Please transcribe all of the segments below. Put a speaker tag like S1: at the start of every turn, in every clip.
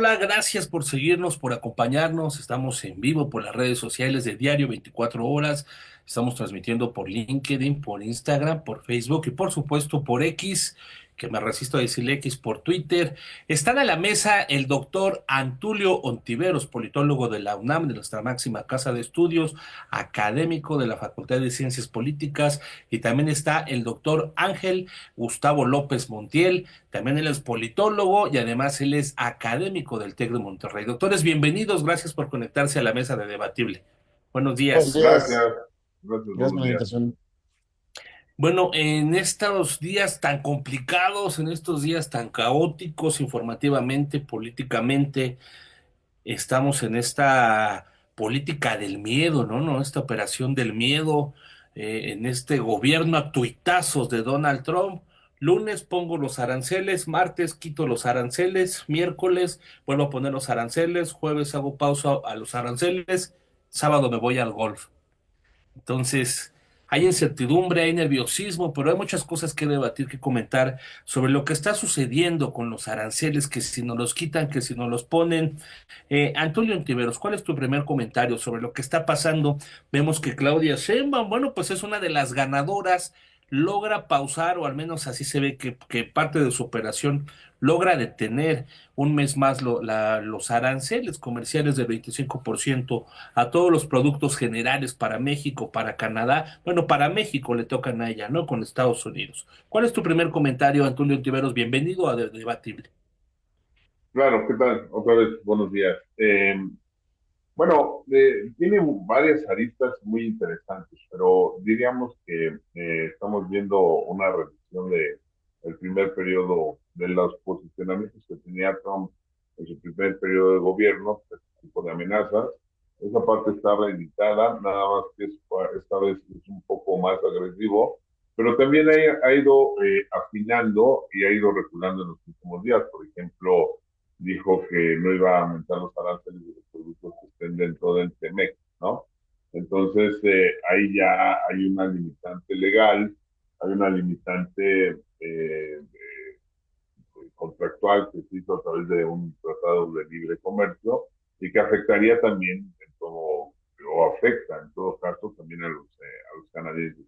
S1: hola, gracias por seguirnos, por acompañarnos. Estamos en vivo por las redes sociales de Diario 24 horas. Estamos transmitiendo por LinkedIn, por Instagram, por Facebook y por supuesto por X, que me resisto a decirle X, por Twitter. Están a la mesa el doctor Antulio Ontiveros, politólogo de la UNAM, de nuestra máxima casa de estudios, académico de la Facultad de Ciencias Políticas, y también está el doctor Ángel Gustavo López Montiel. También él es politólogo y además él es académico del TEC de Monterrey. Doctores, bienvenidos, gracias por conectarse a la mesa de Debatible. Buenos
S2: Buenos
S1: días.
S2: días,
S3: Gracias, gracias,
S2: gracias por
S3: buenos
S2: la
S3: días.
S2: invitación.
S1: Bueno, en estos días tan complicados, en estos días tan caóticos informativamente, políticamente, estamos en esta política del miedo, ¿no? ¿No? Esta operación del miedo, en este gobierno a tuitazos de Donald Trump. Lunes pongo los aranceles, martes quito los aranceles, miércoles vuelvo a poner los aranceles, jueves hago pausa a los aranceles, sábado me voy al golf. Entonces, hay incertidumbre, hay nerviosismo, pero hay muchas cosas que debatir, que comentar sobre lo que está sucediendo con los aranceles, que si nos los quitan, que si nos los ponen. Antonio Ontiveros, ¿cuál es tu primer comentario sobre lo que está pasando? Vemos que Claudia Sheinbaum, bueno, pues es una de las ganadoras, logra pausar, o al menos así se ve que parte de su operación logra detener un mes más los aranceles comerciales del 25% a todos los productos generales para México, para Canadá. Bueno, para México le tocan a ella, ¿no? Con Estados Unidos. ¿Cuál es tu primer comentario, Antonio Ontiveros? Bienvenido a Debatible.
S3: Claro, ¿qué tal? Otra vez, buenos días. Tiene varias aristas muy interesantes, pero diríamos que estamos viendo una revisión de el primer periodo de los posicionamientos que tenía Trump en su primer periodo de gobierno, este tipo de amenazas. Esa parte está reeditada, nada más que esta vez es un poco más agresivo, pero también ha ido afinando y ha ido reculando en los últimos días. Por ejemplo, dijo que no iba a aumentar los aranceles de los productos que estén dentro del TEMEC, ¿no? Entonces, ahí ya hay una limitante legal, hay una limitante contractual que se hizo a través de un tratado de libre comercio y que afectaría también en todo, o afecta en todo caso también a los canadienses.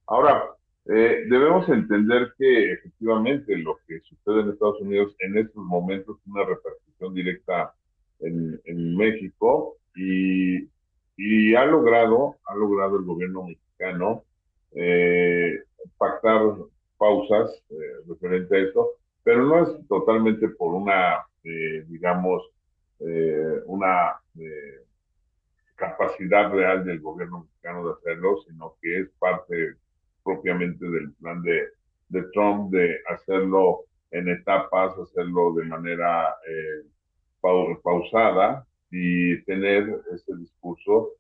S3: Ahora, debemos entender que efectivamente lo que sucede en Estados Unidos en estos momentos es una repercusión directa en México y ha logrado el gobierno mexicano pactar pausas referente a eso, pero no es totalmente por digamos, una capacidad real del gobierno mexicano de hacerlo, sino que es parte propiamente del plan de Trump de hacerlo en etapas, hacerlo de manera pausada y tener ese discurso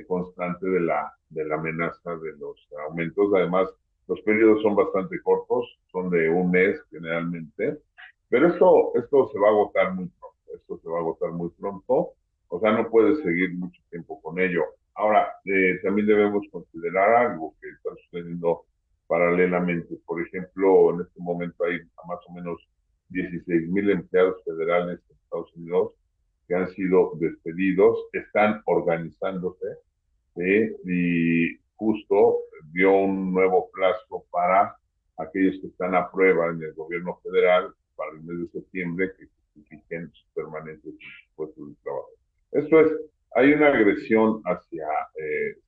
S3: constante de la amenaza de los aumentos. Además, los periodos son bastante cortos, son de un mes generalmente, pero esto se va a agotar muy pronto, esto se va a agotar muy pronto, o sea, no puedes seguir mucho tiempo con ello. Ahora, también debemos considerar algo que está sucediendo paralelamente. Por ejemplo, en este momento hay más o menos 16,000 empleados federales en Estados Unidos que han sido despedidos, están organizándose, y justo dio un nuevo plazo para aquellos que están a prueba en el gobierno federal para el mes de septiembre que justifiquen sus permanencias en sus puestos de trabajo. Esto es, hay una agresión hacia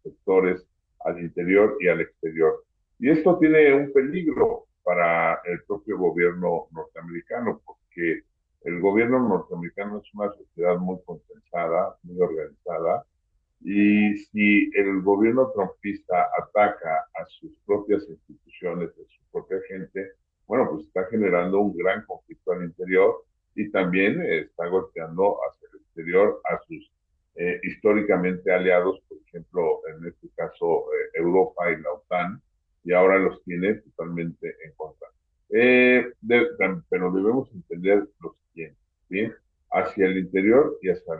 S3: sectores al interior y al exterior. Y esto tiene un peligro para el propio gobierno norteamericano, porque el gobierno norteamericano es una sociedad muy consensada, muy organizada, y si el gobierno trumpista ataca a sus propias instituciones, a su propia gente, bueno, pues está generando un gran conflicto al interior y también está golpeando hacia el exterior a sus históricamente aliados, por ejemplo, en este caso Europa y la OTAN, y ahora los tiene totalmente en contra. Pero debemos entender lo siguiente, ¿sí? Hacia el interior y hacia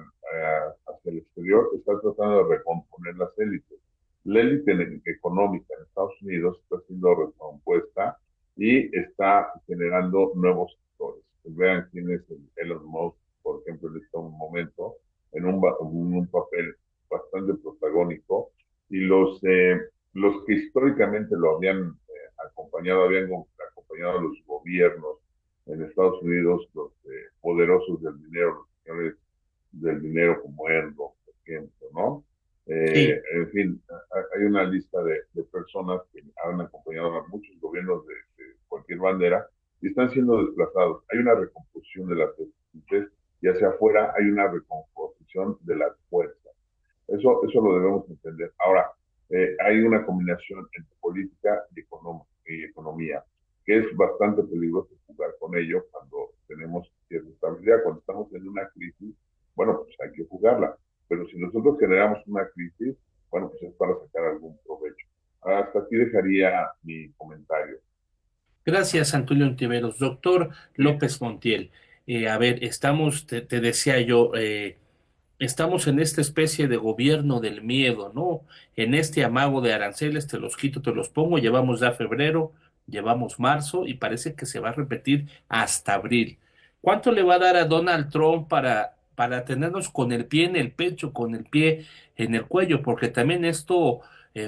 S3: el exterior está tratando de recomponer las élites. La élite económica en Estados Unidos está siendo recompuesta y está generando nuevos sectores. Vean quién es Elon Musk, por ejemplo, en este momento, en un papel bastante protagónico, y los que históricamente lo habían habían acompañado a los gobiernos en Estados Unidos, los poderosos del dinero, los señores del dinero como Enron, por ejemplo, ¿no?
S1: Sí.
S3: En fin, hay una lista de personas que han acompañado a muchos gobiernos de cualquier bandera y están siendo desplazados. Hay una recomposición de las élites y hacia afuera hay una recomposición de las fuerzas. Eso lo debemos entender. Ahora, hay una combinación entre política y economía, que es bastante peligroso jugar con ello cuando tenemos cierta estabilidad. Cuando estamos en una crisis, bueno, pues hay que jugarla. Pero si nosotros generamos una crisis, bueno, pues es para sacar algún provecho. Hasta aquí dejaría mi comentario.
S1: Gracias, Antulio Ontiveros. Doctor
S3: Sí,
S1: López Montiel, a ver, te decía yo, estamos en esta especie de gobierno del miedo, ¿no? En este amago de aranceles, te los quito, te los pongo, llevamos ya febrero, llevamos marzo y parece que se va a repetir hasta abril. ¿Cuánto le va a dar a Donald Trump para tenernos con el pie en el pecho, con el pie en el cuello? Porque también esto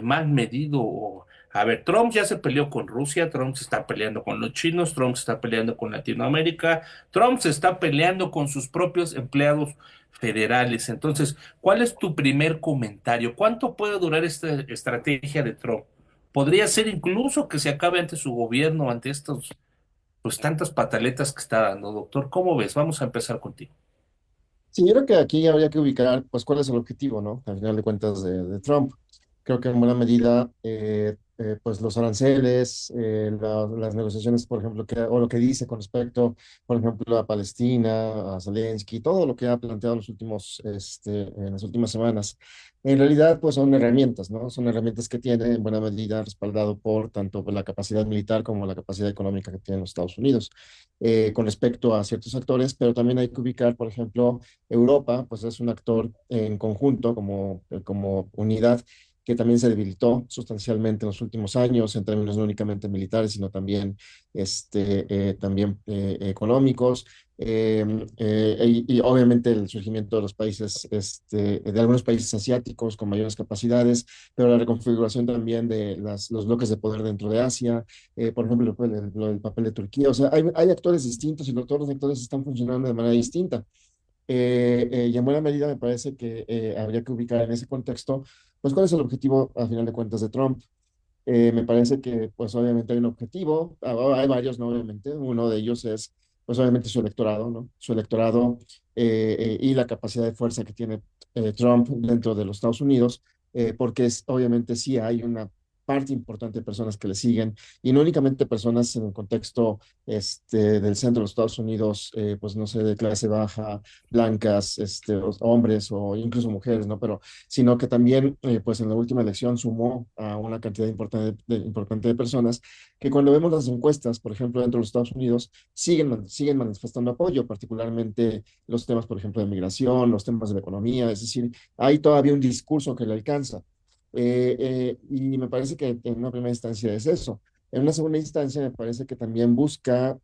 S1: mal medido. A ver, Trump ya se peleó con Rusia, Trump se está peleando con los chinos, Trump se está peleando con Latinoamérica, Trump se está peleando con sus propios empleados federales. Entonces, ¿cuál es tu primer comentario? ¿Cuánto puede durar esta estrategia de Trump? ¿Podría ser incluso que se acabe ante su gobierno, ante estos, pues tantas pataletas que está dando, doctor? ¿Cómo ves? Vamos a empezar contigo.
S2: Sí, yo creo que aquí habría que ubicar, pues, cuál es el objetivo, ¿no? Al final de cuentas de Trump. Creo que en buena medida, pues, los aranceles, las negociaciones, por ejemplo, o lo que dice con respecto, por ejemplo, a Palestina, a Zelensky, todo lo que ha planteado en las últimas semanas, en realidad, pues, son herramientas, ¿no? Son herramientas que tiene en buena medida respaldado por tanto la capacidad militar como la capacidad económica que tienen los Estados Unidos con respecto a ciertos actores, pero también hay que ubicar, por ejemplo, Europa, pues es un actor en conjunto, como unidad, que también se debilitó sustancialmente en los últimos años, en términos no únicamente militares, sino también, económicos. Y obviamente el surgimiento de los países, de algunos países asiáticos con mayores capacidades, pero la reconfiguración también de los bloques de poder dentro de Asia, por ejemplo, el papel de Turquía. O sea, hay actores distintos y todos los actores están funcionando de manera distinta. Y en buena medida me parece que habría que ubicar en ese contexto, pues, cuál es el objetivo, a final de cuentas, de Trump. Me parece que, pues, obviamente hay un objetivo, hay varios, ¿no? Obviamente, uno de ellos es, pues, obviamente su electorado, ¿no? Su electorado y la capacidad de fuerza que tiene Trump dentro de los Estados Unidos, porque obviamente sí hay una parte importante de personas que le siguen, y no únicamente personas en el contexto del centro de los Estados Unidos, pues no sé, de clase baja, blancas, hombres o incluso mujeres, ¿no? Pero sino que también, pues en la última elección sumó a una cantidad importante de personas que cuando vemos las encuestas, por ejemplo, dentro de los Estados Unidos, siguen manifestando apoyo, particularmente los temas, por ejemplo, de migración, los temas de la economía, es decir, hay todavía un discurso que le alcanza. Y me parece que en una primera instancia es eso. En una segunda instancia, me parece que también busca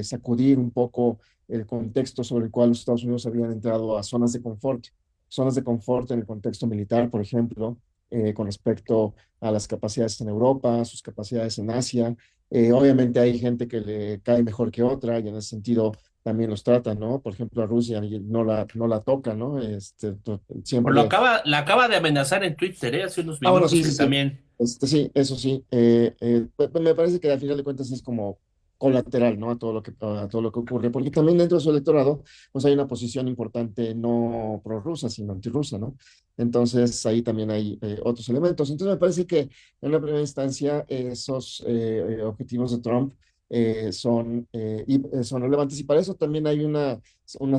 S2: sacudir un poco el contexto sobre el cual los Estados Unidos habían entrado a zonas de confort en el contexto militar, por ejemplo, con respecto a las capacidades en Europa, sus capacidades en Asia. Obviamente hay gente que le cae mejor que otra y en ese sentido también los trata, ¿no? Por ejemplo, a Rusia y no la toca, ¿no?
S1: Pues
S2: Siempre.
S1: la acaba de amenazar en Twitter, hace unos
S2: Ah, bueno,
S1: minutos
S2: sí,
S1: que
S2: sí, sí.
S1: también.
S2: Sí, eso sí. Me parece que al final de cuentas es como colateral, ¿no? A todo lo que ocurre, porque también dentro de su electorado, pues hay una posición importante no prorrusa, sino antirrusa, ¿no? Entonces ahí también hay otros elementos. Entonces me parece que en la primera instancia esos objetivos de Trump son relevantes y para eso también hay un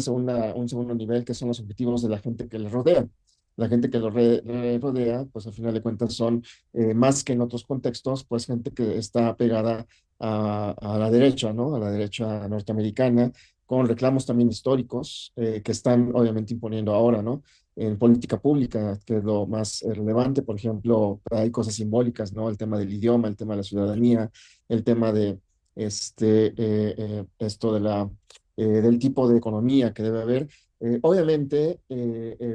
S2: segundo nivel que son los objetivos de la gente que le rodea. La gente que le rodea, pues al final de cuentas son más que en otros contextos, pues gente que está pegada a la derecha, ¿no? A la derecha norteamericana, con reclamos también históricos que están obviamente imponiendo ahora, ¿no? En política pública, que es lo más relevante, por ejemplo, hay cosas simbólicas, ¿no? El tema del idioma, el tema de la ciudadanía, el tema de esto del tipo de economía que debe haber. Obviamente,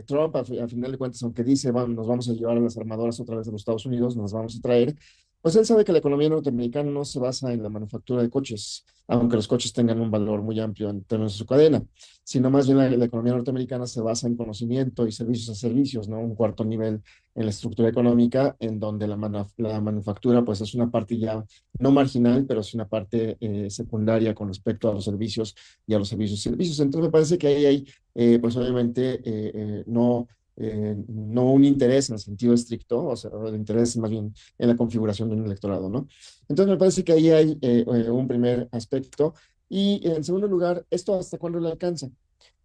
S2: Trump, a final de cuentas, aunque dice, nos vamos a llevar a las armadoras otra vez de los Estados Unidos, nos vamos a traer, pues él sabe que la economía norteamericana no se basa en la manufactura de coches, aunque los coches tengan un valor muy amplio en términos de su cadena, sino más bien la economía norteamericana se basa en conocimiento y servicios a servicios, ¿no? Un cuarto nivel en la estructura económica, en donde la manufactura, pues es una parte ya no marginal, pero sí una parte secundaria con respecto a los servicios y a los servicios. Entonces me parece que ahí hay pues obviamente no un interés en el sentido estricto, o sea, el interés más bien en la configuración de un electorado, ¿no? Entonces me parece que ahí hay un primer aspecto. Y en segundo lugar, ¿esto hasta cuándo le alcanza?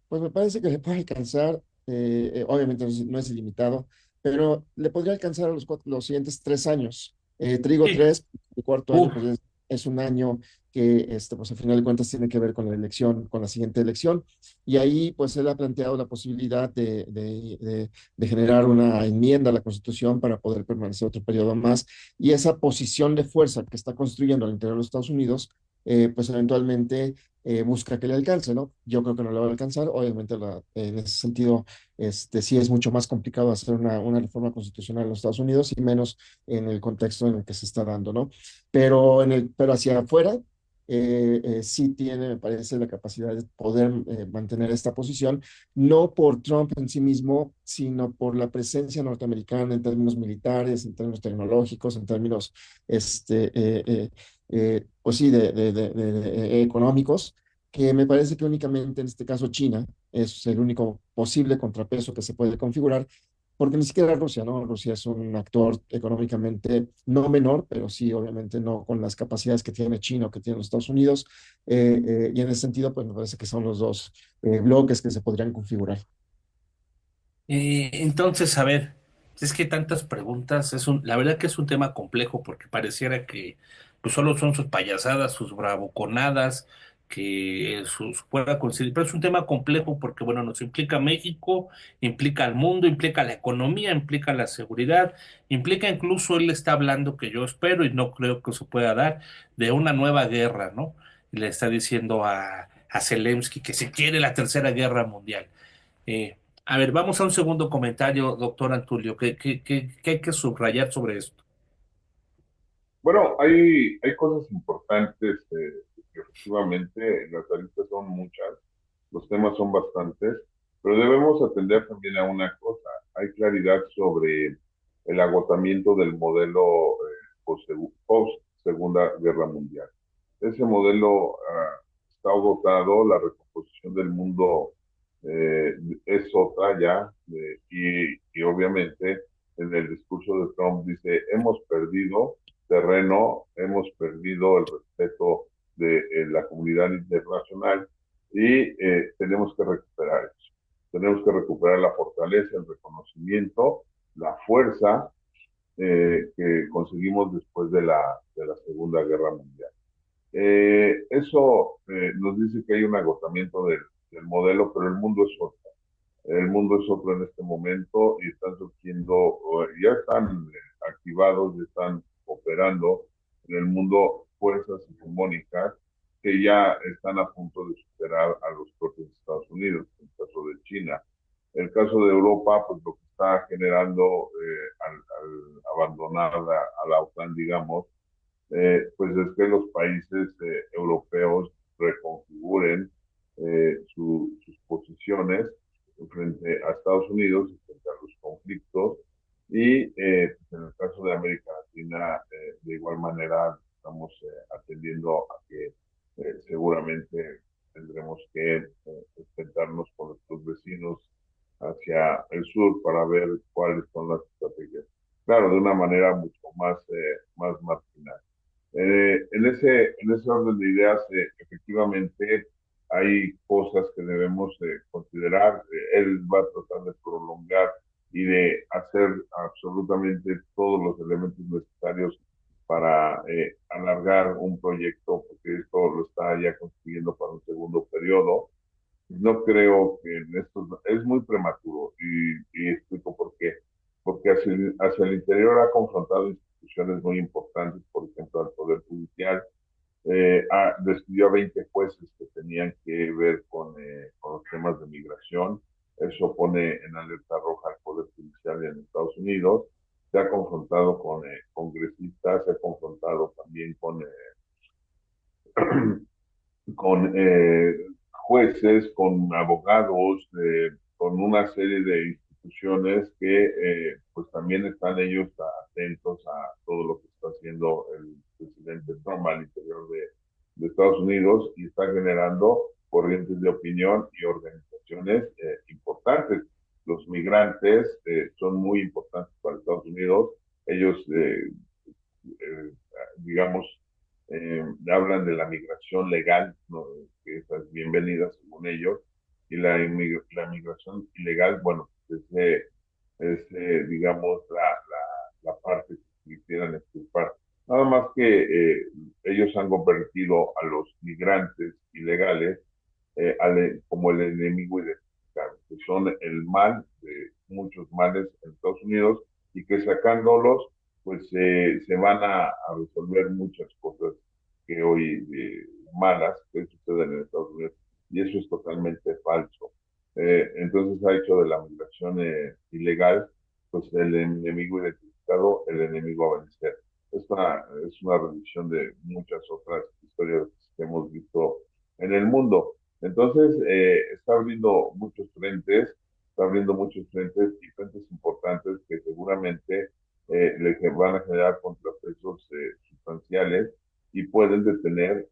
S2: Pues me parece que le puede alcanzar, obviamente no es ilimitado, pero le podría alcanzar a los siguientes 3 años. Te digo
S1: Sí,
S2: tres, el cuarto año
S1: uf,
S2: pues es un año que pues al final de cuentas tiene que ver con la elección, con la siguiente elección. Y ahí pues él ha planteado la posibilidad de generar una enmienda a la Constitución para poder permanecer otro periodo más. Y esa posición de fuerza que está construyendo al interior de los Estados Unidos, pues eventualmente busca que le alcance, ¿no? Yo creo que no le va a alcanzar. Obviamente, en ese sentido, sí es mucho más complicado hacer una reforma constitucional en los Estados Unidos y menos en el contexto en el que se está dando, ¿no? Pero hacia afuera, sí tiene, me parece, la capacidad de poder mantener esta posición, no por Trump en sí mismo, sino por la presencia norteamericana en términos militares, en términos tecnológicos, en términos, pues sí, económicos, que me parece que únicamente en este caso China es el único posible contrapeso que se puede configurar, porque ni siquiera Rusia, ¿no? Rusia es un actor económicamente no menor, pero sí, obviamente no con las capacidades que tiene China o que tienen los Estados Unidos, y en ese sentido, pues me parece que son los dos bloques que se podrían configurar.
S1: entonces, a ver, es que tantas preguntas, la verdad que es un tema complejo porque pareciera que pues solo son sus payasadas, sus bravuconadas, que sus pueda conseguir, pero es un tema complejo porque, bueno, nos implica México, implica al mundo, implica la economía, implica la seguridad, implica incluso él está hablando que yo espero y no creo que se pueda dar de una nueva guerra, ¿no? Y le está diciendo a Zelensky que se quiere la tercera guerra mundial. Eh, a ver, vamos a un segundo comentario, doctor Antulio. ¿Qué hay que subrayar sobre esto?
S3: Bueno, hay cosas importantes que efectivamente las aristas son muchas, los temas son bastantes, pero debemos atender también a una cosa. Hay claridad sobre el agotamiento del modelo post Segunda Guerra Mundial. Ese modelo está agotado, la recomposición del mundo eh, es otra ya, y obviamente en el discurso de Trump dice, hemos perdido terreno, hemos perdido el respeto de la comunidad internacional y tenemos que recuperar eso. Tenemos que recuperar la fortaleza, el reconocimiento, la fuerza que conseguimos después de la Segunda Guerra Mundial. Eso nos dice que hay un agotamiento del modelo, pero el mundo es otro. El mundo es otro en este momento y están surgiendo, ya están activados, ya están operando en el mundo fuerzas hegemónicas que ya están a punto de superar a los propios Estados Unidos, en el caso de China. El caso de Europa, pues lo que está generando al abandonar a la OTAN, digamos, pues es que los países europeos reconfiguren sus posiciones frente a Estados Unidos y frente a los conflictos. Y pues en el caso de América Latina, de igual manera, estamos atendiendo a que seguramente tendremos que enfrentarnos con nuestros vecinos hacia el sur para ver cuáles son las estrategias. Claro, de una manera mucho más marginal. En ese orden de ideas, efectivamente, hay cosas que debemos considerar. Él va a tratar de prolongar y de hacer absolutamente todos los elementos necesarios para alargar un proyecto, porque esto lo está ya consiguiendo para un segundo periodo. No creo que en esto es muy prematuro y explico por qué. Porque hacia el interior ha confrontado instituciones muy importantes, por ejemplo, al Poder Judicial, despidió a 20 jueces que tenían que ver con los temas de migración. Eso pone en alerta roja al Poder Judicial en Estados Unidos. Se ha confrontado con congresistas, se ha confrontado también con jueces, con abogados, con una serie de instituciones que pues también están ellos atentos a todo lo que está haciendo el presidente Trump al interior de Estados Unidos y está generando corrientes de opinión y organizaciones importantes. Los migrantes son muy importantes para Estados Unidos. Ellos digamos, hablan de la migración legal, ¿no? Que es bienvenida según ellos, y la migración ilegal, bueno, digamos, la parte que quisieran extirpar. Nada más que ellos han convertido a los migrantes ilegales como el enemigo identitario, que son el mal de muchos males en Estados Unidos y que sacándolos, pues se van a resolver muchas cosas que hoy malas que suceden en Estados Unidos y eso es totalmente falso. Entonces ha hecho de la migración ilegal pues el enemigo identificado, el enemigo a vencer. Esta es una revisión de muchas otras historias que hemos visto en el mundo. Entonces, está abriendo muchos frentes y frentes importantes que seguramente le van a generar contrapesos sustanciales y pueden detener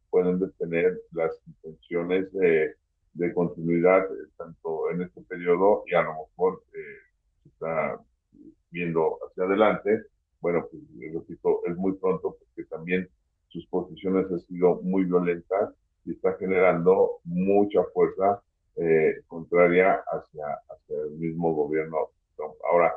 S3: las intenciones de continuidad tanto en este periodo y a lo mejor se está viendo hacia adelante. Bueno, pues repito, es muy pronto porque también sus posiciones han sido muy violentas y está generando mucha fuerza contraria hacia el mismo gobierno Trump. Ahora,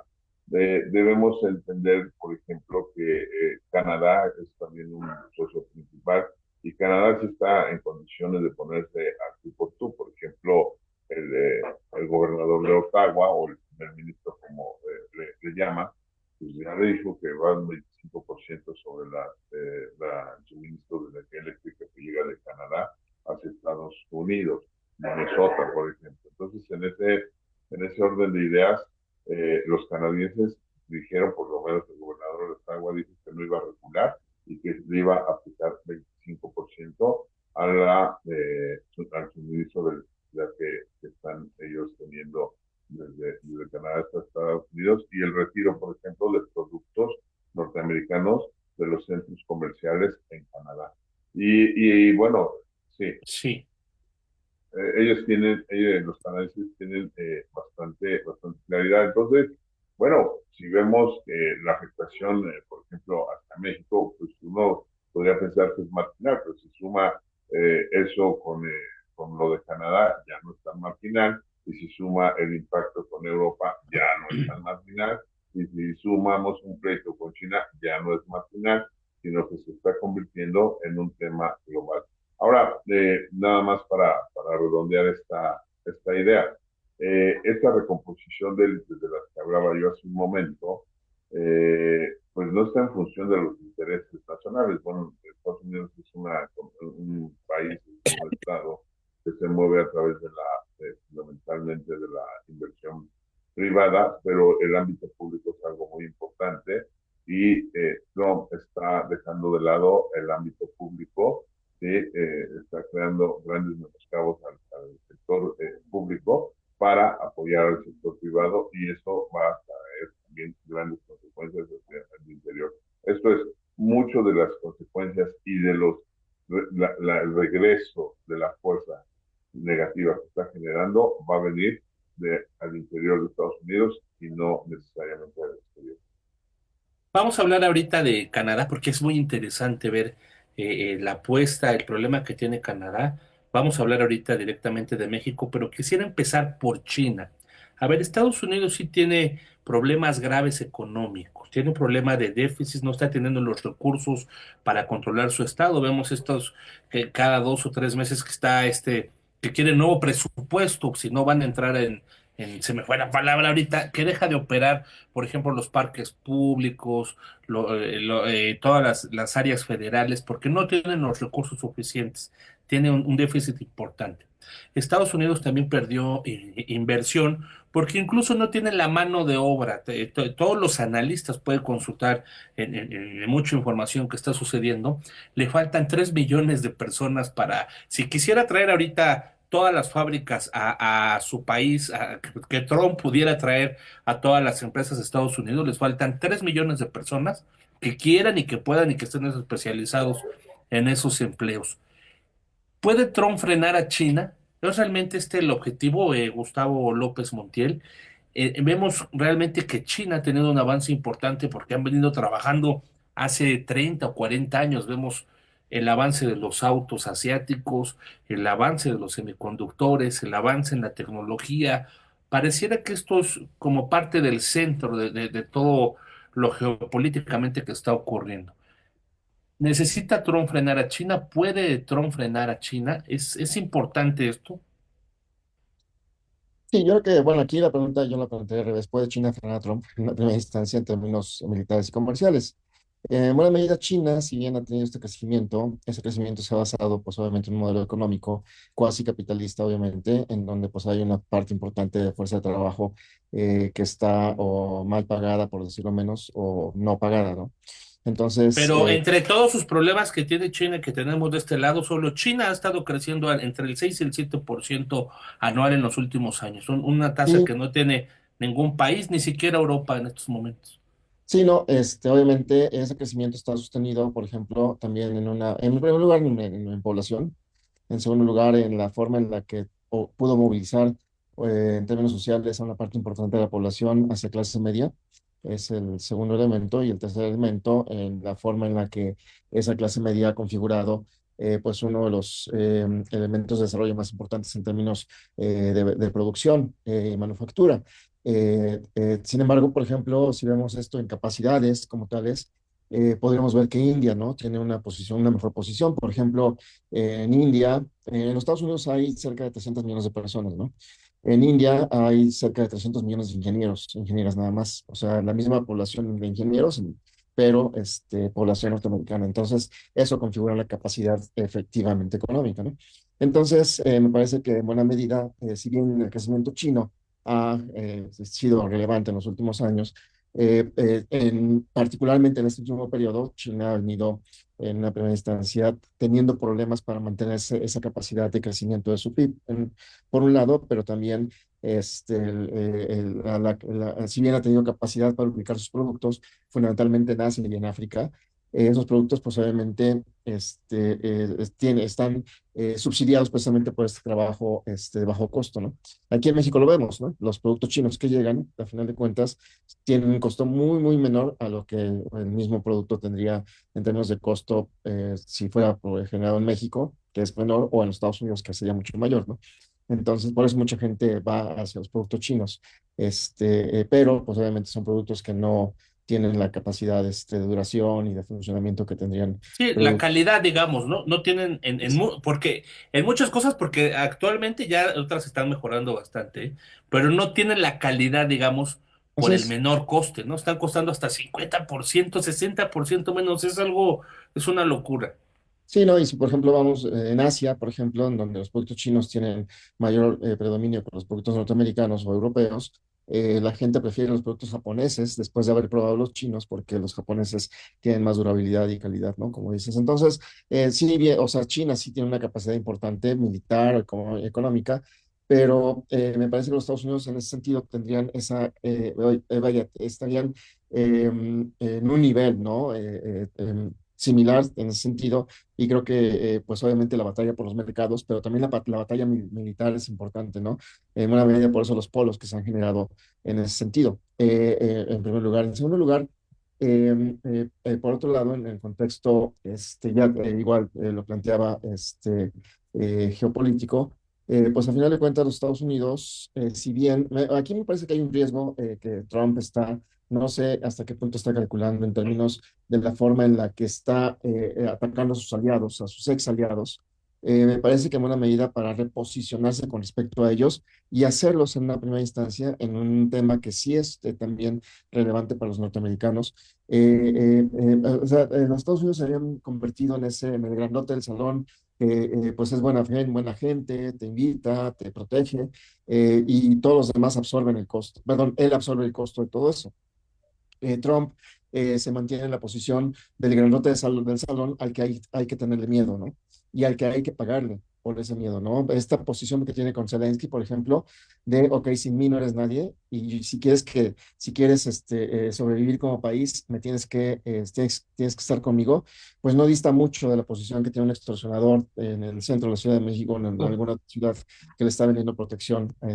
S3: debemos entender, por ejemplo, que Canadá es también un socio principal y Canadá sí está en condiciones de ponerse al tú por tú. Por ejemplo, el gobernador de Ottawa o el primer ministro, como le llama, pues ya le dijo que va un 25% sobre el suministro de energía eléctrica que llega de Canadá hacia Estados Unidos, Minnesota, por ejemplo. Entonces, en ese orden de ideas, los canadienses dijeron, por lo menos el gobernador de Ottawa dijo que no iba a recular y que le iba a aplicar 25% al suministro que están ellos teniendo desde Canadá hasta Estados Unidos y el retiro, por ejemplo, de productos norteamericanos de los centros comerciales en Canadá. Y bueno, sí,
S1: Sí.
S3: los canadienses tienen bastante claridad. Entonces, bueno, si vemos la afectación, por ejemplo, hacia México, pues uno podría pensar que es marginal, pero si suma eso con lo de Canadá, ya no es tan marginal, y si suma el impacto con Europa, ya no es tan marginal, y si sumamos un pleito con China, ya no es marginal, sino que se está convirtiendo en un tema global. Ahora, nada más para redondear esta idea. Esta recomposición de las que hablaba yo hace un momento, pues no está en función de los intereses nacionales. Bueno, Estados Unidos es un país, es un estado que se mueve a través fundamentalmente de la inversión privada, pero el ámbito público es algo muy importante y Trump está dejando de lado el ámbito público que está creando grandes menoscabos al sector público para apoyar al sector privado y eso va a traer también grandes consecuencias hacia el interior. Esto es mucho de las consecuencias y de el regreso de la fuerza negativa que está generando va a venir al interior de Estados Unidos y no necesariamente al exterior.
S1: Vamos a hablar ahorita de Canadá porque es muy interesante ver la apuesta, el problema que tiene Canadá. Vamos a hablar ahorita directamente de México, pero quisiera empezar por China. A ver, Estados Unidos sí tiene problemas graves económicos, tiene un problema de déficit, no está teniendo los recursos para controlar su estado. Vemos estos que cada 2 o 3 meses que está que quiere nuevo presupuesto, si no van a entrar se me fue la palabra ahorita, que deja de operar por ejemplo, los parques públicos, todas las áreas federales, porque no tienen los recursos suficientes. tiene un déficit importante. Estados Unidos también perdió inversión porque incluso no tiene la mano de obra. Todos los analistas pueden consultar en mucha información que está sucediendo. Le faltan 3 millones de personas para, si quisiera traer ahorita todas las fábricas a su país, que Trump pudiera traer a todas las empresas de Estados Unidos, les faltan 3 millones de personas que quieran y que puedan y que estén especializados en esos empleos. ¿Puede Trump frenar a China? ¿Es realmente este el objetivo, Gustavo López Montiel? Vemos realmente que China ha tenido un avance importante porque han venido trabajando hace 30 o 40 años. Vemos el avance de los autos asiáticos, el avance de los semiconductores, el avance en la tecnología. Pareciera que esto es como parte del centro de todo lo geopolíticamente que está ocurriendo. ¿Necesita Trump frenar a China? ¿Puede Trump frenar a China? Es importante esto?
S2: Sí, yo creo que, bueno, aquí la pregunta yo la planteé al revés. ¿Puede China frenar a Trump en la primera instancia en términos militares y comerciales? En buena medida, China, si bien ha tenido este crecimiento, ese crecimiento se ha basado, pues, obviamente, en un modelo económico cuasi capitalista, obviamente, en donde, pues, hay una parte importante de fuerza de trabajo que está o mal pagada, por decirlo menos, o no pagada, ¿no? Entonces,
S1: Pero entre todos sus problemas que tiene China y que tenemos de este lado, solo China ha estado creciendo entre el 6 y el 7% anual en los últimos años. Una tasa
S2: sí,
S1: que no tiene ningún país, ni siquiera Europa en estos momentos.
S2: sí, no, obviamente ese crecimiento está sostenido, por ejemplo, también en primer lugar, en población. En segundo lugar, en la forma en la que pudo movilizar en términos sociales a una parte importante de la población hacia clase media. Es el segundo elemento. Y el tercer elemento, en la forma en la que esa clase media ha configurado pues uno de los elementos de desarrollo más importantes en términos de producción y manufactura. Sin embargo, por ejemplo, si vemos esto en capacidades como tales, podríamos ver que India, ¿no? Tiene una posición, una mejor posición. Por ejemplo, en India, en los Estados Unidos hay cerca de 300 millones de personas, ¿no? En India hay cerca de 300 millones de ingenieros, ingenieras nada más. O sea, la misma población de ingenieros, pero población norteamericana. Entonces, eso configura la capacidad efectivamente económica, ¿no? Entonces, me parece que en buena medida, si bien el crecimiento chino ha sido relevante en los últimos años, particularmente en este último periodo, China ha venido en una primera instancia teniendo problemas para mantener esa capacidad de crecimiento de su PIB, por un lado, pero también si bien ha tenido capacidad para duplicar sus productos, fundamentalmente en Asia y en África, esos productos pues obviamente están subsidiados precisamente por este trabajo de bajo costo, ¿no? Aquí en México lo vemos, ¿no? Los productos chinos que llegan, a final de cuentas, tienen un costo muy, muy menor a lo que el mismo producto tendría en términos de costo si fuera generado en México, que es menor, o en los Estados Unidos, que sería mucho mayor, ¿no? Entonces, por eso mucha gente va hacia los productos chinos. Pero, pues obviamente son productos que no tienen la capacidad de duración y de funcionamiento que tendrían
S1: Sí, la
S2: productos.
S1: calidad, digamos, ¿no? No tienen porque en muchas cosas, porque actualmente ya otras están mejorando bastante, ¿eh? Pero no tienen la calidad, digamos,
S2: Así
S1: por el
S2: es.
S1: menor coste, ¿no? Están costando hasta 50%, 60% menos. Es algo, es una locura.
S2: Sí, no, y si por ejemplo vamos en Asia, por ejemplo, en donde los productos chinos tienen mayor predominio con los productos norteamericanos o europeos, la gente prefiere los productos japoneses después de haber probado los chinos porque los japoneses tienen más durabilidad y calidad, ¿no? Como dices. Entonces, sí, bien, o sea, China sí tiene una capacidad importante militar, como económica, pero me parece que los Estados Unidos en ese sentido tendrían vaya, estarían en un nivel, ¿no? Similar en ese sentido y creo que, pues obviamente la batalla por los mercados, pero también la batalla militar es importante, ¿no? En una medida por eso los polos que se han generado en ese sentido, en primer lugar. En segundo lugar, por otro lado, en el contexto, ya igual lo planteaba, geopolítico, pues a final de cuentas los Estados Unidos, si bien, aquí me parece que hay un riesgo que Trump está, no sé hasta qué punto está calculando en términos de la forma en la que está atacando a sus aliados, a sus ex aliados. Me parece que en buena medida para reposicionarse con respecto a ellos y hacerlos en una primera instancia en un tema que sí es también relevante para los norteamericanos. O sea, los Estados Unidos se habían convertido en el grandote del salón, que pues es buena gente, te invita, te protege, y todos los demás absorben el costo. Perdón, él absorbe el costo de todo eso. Trump se mantiene en la posición del grandote del salón al que hay que tenerle miedo, ¿no? Y al que hay que pagarle por ese miedo, ¿no? Esta posición que tiene con Zelensky, por ejemplo, de, ok, sin mí no eres nadie, y si quieres sobrevivir como país, tienes que estar conmigo, pues no dista mucho de la posición que tiene un extorsionador en el centro de la Ciudad de México, en alguna ciudad que le está vendiendo protección a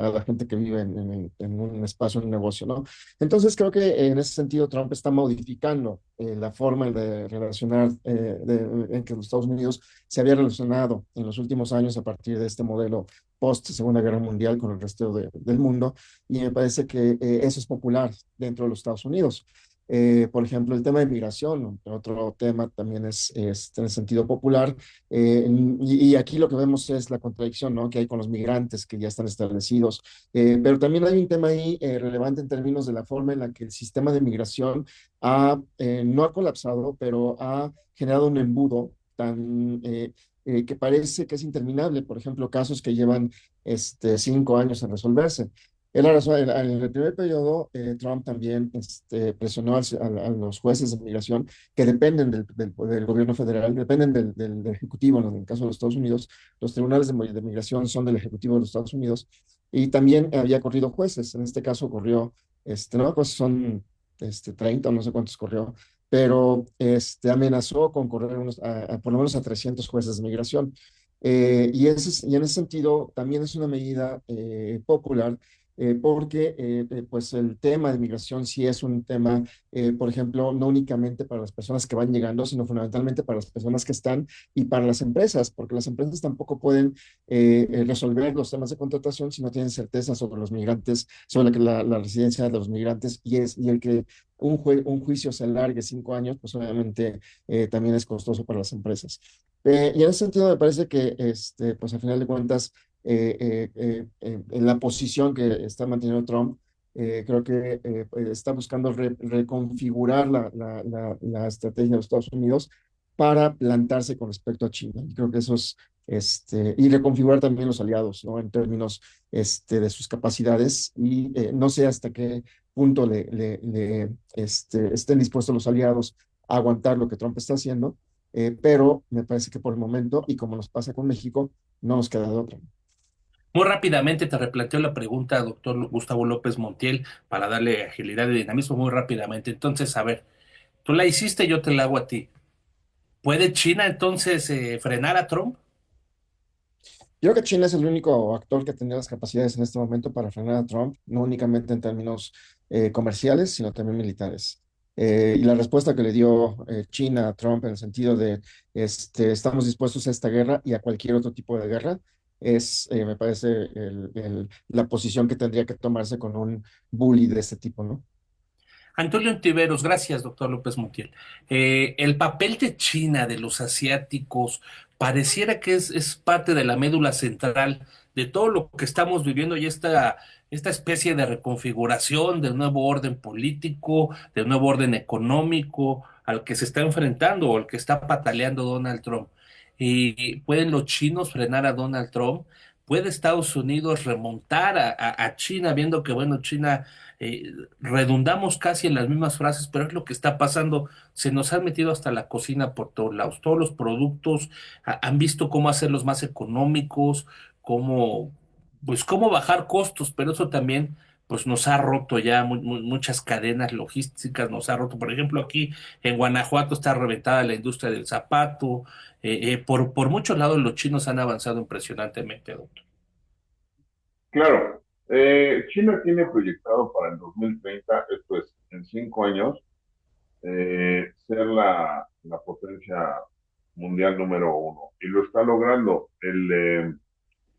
S2: la gente que vive en un espacio, en un negocio, ¿no? Entonces creo que en ese sentido Trump está modificando la forma de relacionar en que los Estados Unidos se había relacionado en los últimos años a partir de este modelo post Segunda Guerra Mundial con el resto del mundo, y me parece que eso es popular dentro de los Estados Unidos. Por ejemplo, el tema de migración, otro tema también es en el sentido popular, y aquí lo que vemos es la contradicción, ¿no?, que hay con los migrantes que ya están establecidos. Pero también hay un tema ahí relevante en términos de la forma en la que el sistema de migración no ha colapsado, pero ha generado un embudo que parece que es interminable. Por ejemplo, casos que llevan 5 años en resolverse. En el primer periodo, Trump también presionó a los jueces de migración que dependen del gobierno federal, dependen del Ejecutivo, ¿no? En el caso de los Estados Unidos, los tribunales de migración son del Ejecutivo de los Estados Unidos, y también había corrido jueces. En este caso corrió, no, pues son 30 o no sé cuántos corrió, pero amenazó con correr por lo menos a 300 jueces de migración. Y en ese sentido también es una medida popular, porque pues el tema de migración sí es un tema, por ejemplo, no únicamente para las personas que van llegando, sino fundamentalmente para las personas que están, y para las empresas, porque las empresas tampoco pueden resolver los temas de contratación si no tienen certeza sobre los migrantes, sobre la residencia de los migrantes, y el que un juicio se alargue 5 años, pues obviamente también es costoso para las empresas. Y en ese sentido me parece que, pues a final de cuentas, en la posición que está manteniendo Trump, creo que está buscando reconfigurar la estrategia de los Estados Unidos para plantarse con respecto a China. Y creo que eso y reconfigurar también los aliados, ¿no? En términos de sus capacidades, y no sé hasta qué punto estén dispuestos los aliados a aguantar lo que Trump está haciendo, pero me parece que por el momento, y como nos pasa con México, no nos queda de otra.
S1: Muy rápidamente te replanteo la pregunta, doctor Gustavo López Montiel, para darle agilidad y dinamismo muy rápidamente. Entonces, a ver, tú la hiciste, yo te la hago a ti. ¿Puede China entonces frenar a Trump?
S2: Yo creo que China es el único actor que tendría las capacidades en este momento para frenar a Trump, no únicamente en términos comerciales, sino también militares. Y la respuesta que le dio China a Trump en el sentido de estamos dispuestos a esta guerra y a cualquier otro tipo de guerra me parece, la posición que tendría que tomarse con un bully de este tipo, ¿no?
S1: Antonio Ontiveros, gracias, doctor López Montiel. El papel de China, de los asiáticos, pareciera que es parte de la médula central de todo lo que estamos viviendo y esta especie de reconfiguración de un nuevo orden político, de un nuevo orden económico al que se está enfrentando o al que está pataleando Donald Trump. ¿Y pueden los chinos frenar a Donald Trump? ¿Puede Estados Unidos remontar a China, viendo que, bueno, China eh, redundamos casi en las mismas frases, pero es lo que está pasando? Se nos han metido hasta la cocina por todos lados. Todos los productos han visto cómo hacerlos más económicos, cómo, pues cómo bajar costos, pero eso también pues nos ha roto ya muchas cadenas logísticas, nos ha roto. Por ejemplo, aquí en Guanajuato está reventada la industria del zapato. Por muchos lados los chinos han avanzado impresionantemente, doctor.
S3: Claro, China tiene proyectado para el 2030, esto es, en 5 años, ser la potencia mundial número uno. Y lo está logrando.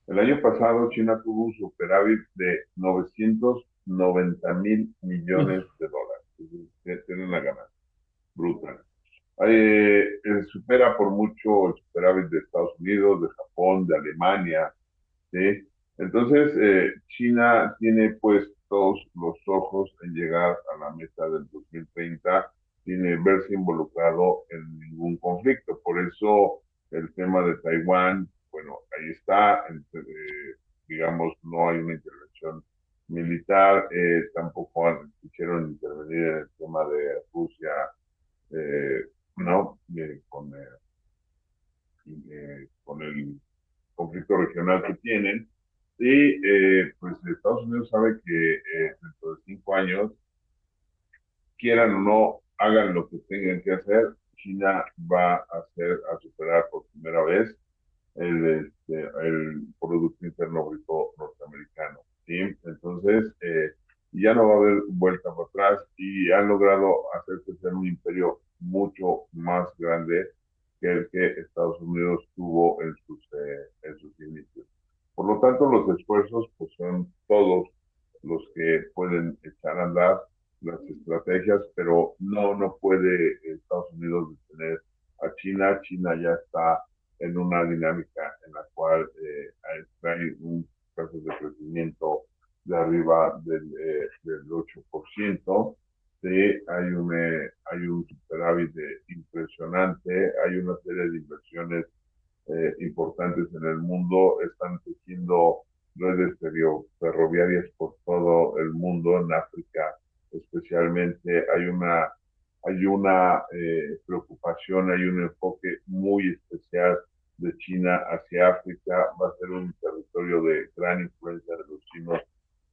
S3: El año pasado China tuvo un superávit de 990.000 millones de dólares. Es decir, tiene una ganancia brutal. Supera por mucho el superávit de Estados Unidos, de Japón, de Alemania, ¿sí? Entonces, China tiene puestos los ojos en llegar a la meta del 2030 sin verse involucrado en ningún conflicto. Por eso el tema de Taiwán, bueno, ahí está, digamos, no hay una intervención militar, tampoco quisieron intervenir en el tema de Rusia, eh, ¿no? Con el conflicto regional que tienen. Y pues Estados Unidos sabe que dentro de 5 años, quieran o no, hagan lo que tengan que hacer, China va a superar por primera vez el Producto Interno Bruto norteamericano. ¿Sí? Entonces, ya no va a haber vuelta para atrás y han logrado hacer crecer un imperio mucho más grande que el que Estados Unidos tuvo en sus inicios. Por lo tanto, los esfuerzos pues, son todos los que pueden echar a andar las estrategias, pero no puede Estados Unidos detener a China. China ya está en una dinámica en la cual hay un caso de crecimiento de arriba del 8%. Sí, hay un superávit impresionante, hay una serie de inversiones importantes en el mundo, están tejiendo redes ferroviarias por todo el mundo, en África especialmente, hay una preocupación, hay un enfoque muy especial de China hacia África, va a ser un territorio de gran influencia de los chinos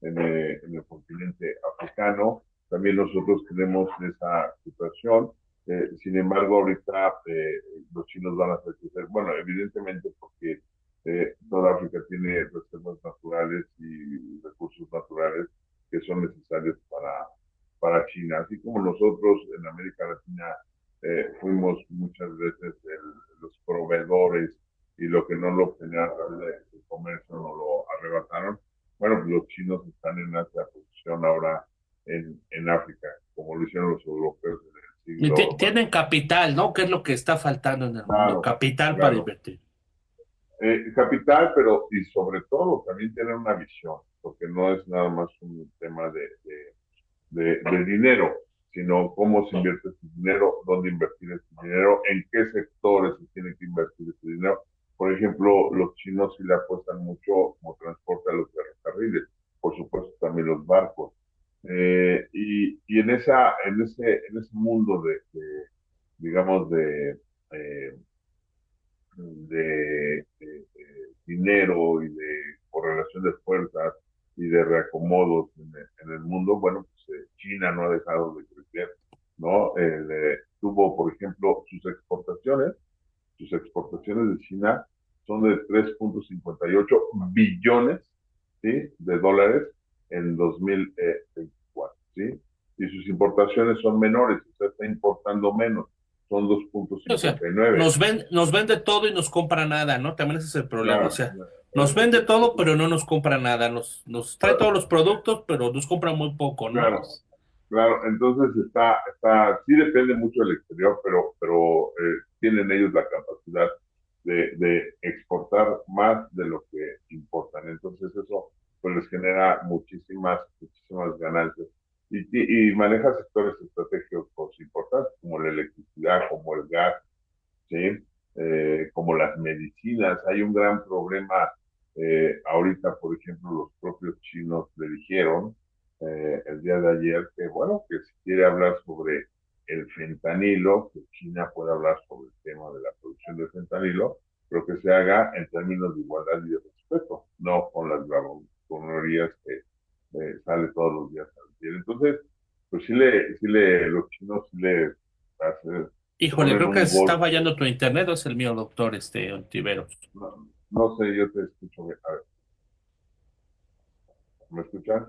S3: en el continente africano. También nosotros tenemos esa situación. Sin embargo, ahorita los chinos van a hacer crecer, bueno, evidentemente porque toda África tiene reservas naturales y recursos naturales que son necesarios para China. Así como nosotros en América Latina fuimos muchas veces los proveedores y lo que no lo obtenían a través del comercio no lo arrebataron. Bueno, pues los chinos están en esa posición ahora en África, como lo hicieron los europeos en el
S1: Y
S3: siglo, bueno,
S1: tienen capital, ¿no? ¿Qué es lo que está faltando en el mundo?
S3: claro,
S1: Capital para
S3: claro.
S1: invertir.
S3: Capital, pero y sobre todo también tener una visión, porque no es nada más un tema de dinero, sino cómo se invierte ese dinero, dónde invertir ese dinero, en qué sectores se tiene que invertir ese dinero. Por ejemplo, los chinos sí le apuestan mucho como transporte a los ferrocarriles, por supuesto también los barcos. Y en ese mundo digamos, eh, dinero y de correlación de fuerzas y de reacomodos en el mundo, bueno, pues China no ha dejado de crecer, ¿no? Tuvo, por ejemplo, sus exportaciones de China son de 3.58 billones, ¿sí? De dólares en 2024, ¿sí? Y sus importaciones son menores, o sea, está importando menos, son
S1: O sea,
S3: 2.59.
S1: nos vende todo y nos compra nada, ¿no? También ese es el problema. O
S3: Claro,
S1: sea, nos vende todo, pero no nos compra nada. Nos trae todos los productos, pero nos compra muy poco, ¿no?
S3: claro, claro. Entonces sí depende mucho del exterior, pero tienen ellos la capacidad de exportar más de lo que importan. Entonces eso pues les genera muchísimas ganancias. Y maneja sectores estratégicos importantes como la electricidad, como el gas, ¿sí? Como las medicinas. Hay un gran problema ahorita, por ejemplo, los propios chinos le dijeron el día de ayer que, bueno, que si quiere hablar sobre el fentanilo, que China puede hablar sobre el tema de la producción de fentanilo, pero que se haga en términos de igualdad y de respeto, no con las bravuconerías que sale todos los días a decir. Entonces, pues los chinos sí le hacen
S1: Híjole,
S3: ponen
S1: creo que
S3: un
S1: está
S3: golpe.
S1: fallando tu internet o es el mío, doctor, Ontiveros.
S3: No sé, yo te escucho bien. A ver, ¿me escuchas?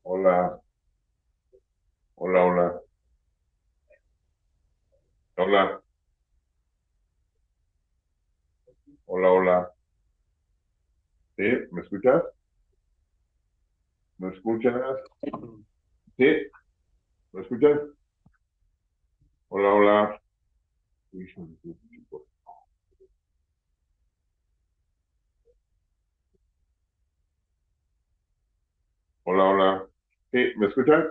S3: Hola, hola, hola, hola, hola, hola. ¿Sí? ¿Me escuchas? ¿Me escuchas? ¿Sí? ¿Me escuchas? Hola, hola. Hola, hola. ¿Sí? ¿Me escuchas?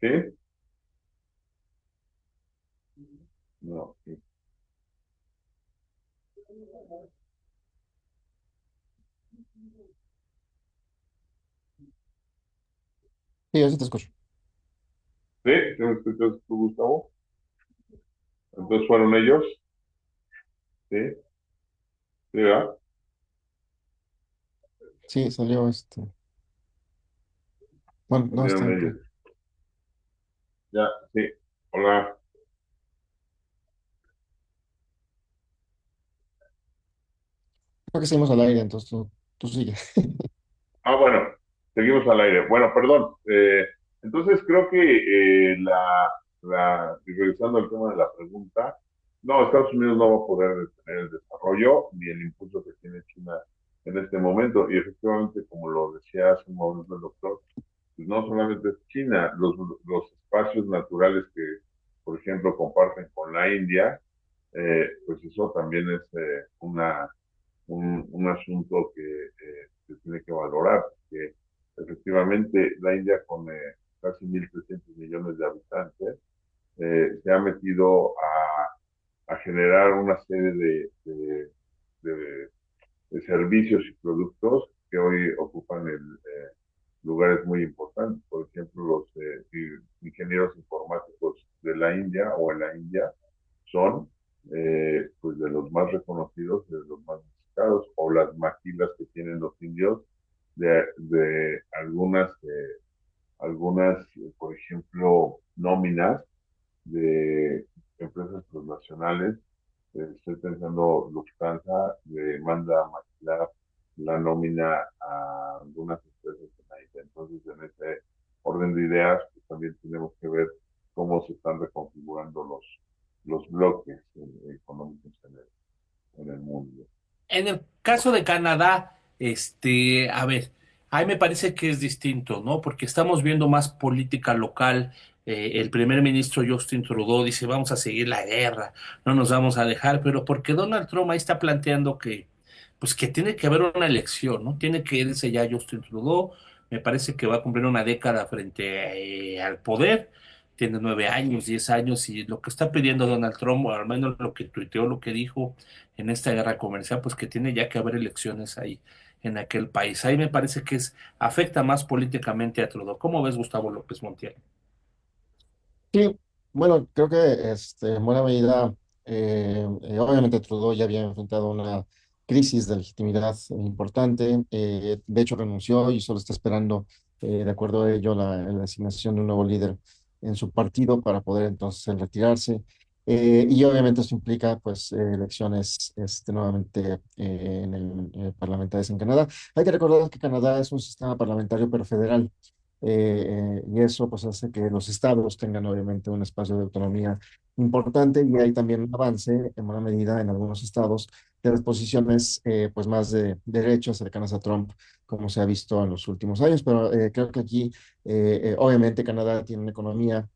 S3: ¿Sí? No, sí.
S2: Sí, yo sí te escucho.
S3: ¿Sí? ¿Sí me escuchas tú, Gustavo? Entonces fueron ellos, ¿sí? ¿Sí, verdad?
S2: Sí, salió bueno, no está
S3: Salieron
S2: en.
S3: ellos. Ya, sí. Hola.
S2: Creo que seguimos al aire, entonces tú sigue.
S3: Bueno, seguimos al aire. Bueno, perdón. Entonces creo que y regresando al tema de la pregunta, no, Estados Unidos no va a poder detener el desarrollo ni el impulso que tiene China en este momento. Y efectivamente, como lo decía hace un momento el doctor, pues no solamente es China, los espacios naturales que, por ejemplo, comparten con la India, pues eso también es un asunto que se tiene que valorar, porque efectivamente la India con casi 1.300 millones de habitantes se ha metido a generar una serie de, de servicios y productos que hoy ocupan lugares muy importantes. Por ejemplo, los ingenieros informáticos de la India o en la India son pues de los más reconocidos, de los más necesitados, o las maquilas que tienen los indios de por ejemplo, nóminas de empresas transnacionales. Estoy pensando Lufthansa, le manda a maquilar la nómina a algunas empresas en la India. Entonces, en ese orden de ideas, pues también tenemos que ver cómo se están reconfigurando los bloques económicos en el mundo.
S1: En el caso de Canadá, a ver, ahí me parece que es distinto, ¿no? Porque estamos viendo más política local. El primer ministro Justin Trudeau dice, vamos a seguir la guerra, no nos vamos a dejar, pero porque Donald Trump ahí está planteando que, pues que tiene que haber una elección, ¿no? Tiene que irse ya Justin Trudeau. Me parece que va a cumplir una década frente al poder. Tiene 9 años, 10 años, y lo que está pidiendo Donald Trump, o al menos lo que tuiteó, lo que dijo en esta guerra comercial, pues que tiene ya que haber elecciones ahí en aquel país. Ahí me parece que afecta más políticamente a Trudeau. ¿Cómo ves, Gustavo López Montiel?
S2: Sí, bueno, creo que en buena medida, obviamente Trudeau ya había enfrentado una crisis de legitimidad importante, de hecho renunció y solo está esperando, de acuerdo a ello, la asignación de un nuevo líder en su partido para poder entonces él retirarse. Y obviamente eso implica pues elecciones nuevamente parlamentarias en Canadá. Hay que recordar que Canadá es un sistema parlamentario pero federal. Y eso pues hace que los estados tengan obviamente un espacio de autonomía importante y hay también un avance en buena medida en algunos estados de las posiciones pues más de derecha cercanas a Trump como se ha visto en los últimos años, pero creo que aquí obviamente Canadá tiene una economía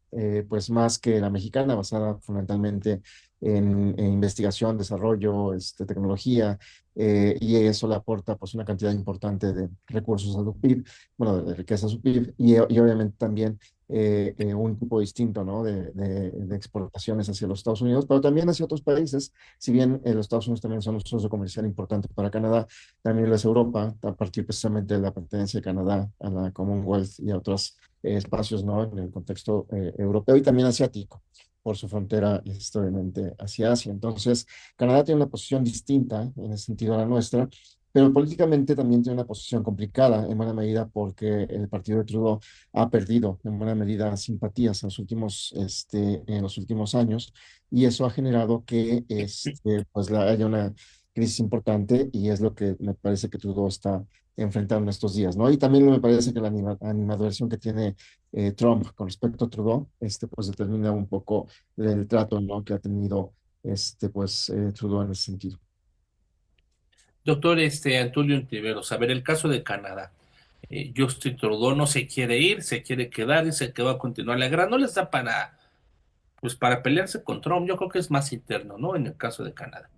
S2: pues más que la mexicana basada fundamentalmente en investigación, desarrollo, tecnología, y eso le aporta pues una cantidad importante de recursos a su PIB, bueno, de riqueza a su PIB y obviamente también un tipo distinto, ¿no? de exportaciones hacia los Estados Unidos, pero también hacia otros países. Si bien los Estados Unidos también son un socio comercial importante para Canadá, también lo es Europa, a partir precisamente de la pertenencia de Canadá a la Commonwealth y a otros espacios, ¿no? En el contexto europeo y también asiático por su frontera, obviamente, hacia Asia. Entonces, Canadá tiene una posición distinta en ese sentido a la nuestra, pero políticamente también tiene una posición complicada en buena medida porque el partido de Trudeau ha perdido en buena medida simpatías en los últimos años y eso ha generado que pues haya una crisis importante y es lo que me parece que Trudeau está enfrentando estos días, ¿no? Y también me parece que la animadversión que tiene Trump con respecto a Trudeau, pues determina un poco el trato, ¿no? que ha tenido Trudeau en ese sentido.
S1: Doctor Antonio Ontiveros, a ver, el caso de Canadá. Justin Trudeau no se quiere ir, se quiere quedar, dice que va a continuar la guerra. No les da pues para pelearse con Trump. Yo creo que es más interno, ¿no? En el caso de Canadá.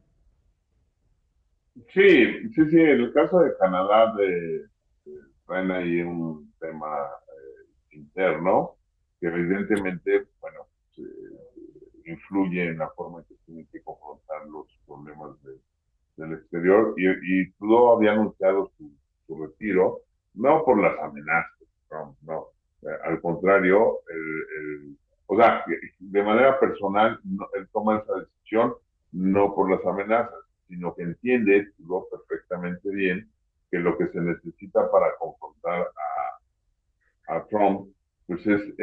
S3: Sí, sí, sí, en el caso de Canadá traen ahí un tema interno que evidentemente, bueno, influye en la forma en que tienen que confrontar los problemas del exterior, y Trudeau había anunciado su retiro, no por las amenazas, Trump, no, al contrario, o sea, de manera personal, él toma esa decisión no por las amenazas, sino que entiende Trudeau perfectamente bien que lo que se necesita para confrontar a Trump, pues es,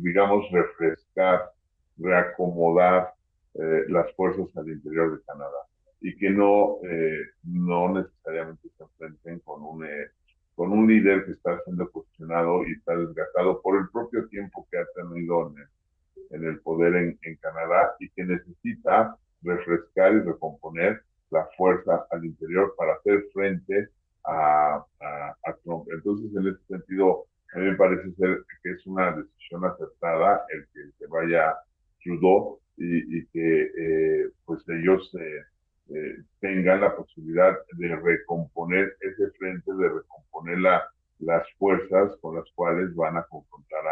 S3: digamos, refrescar, reacomodar las fuerzas al interior de Canadá y que no necesariamente se enfrenten con un líder que está siendo cuestionado y está desgastado por el propio tiempo que ha tenido en el poder en Canadá y que necesita refrescar y recomponer la fuerza al interior para hacer frente a Trump. Entonces, en ese sentido, a mí me parece ser que es una decisión acertada el que se vaya Trudeau y que pues ellos tengan la posibilidad de recomponer ese frente, de recomponer las fuerzas con las cuales van a confrontar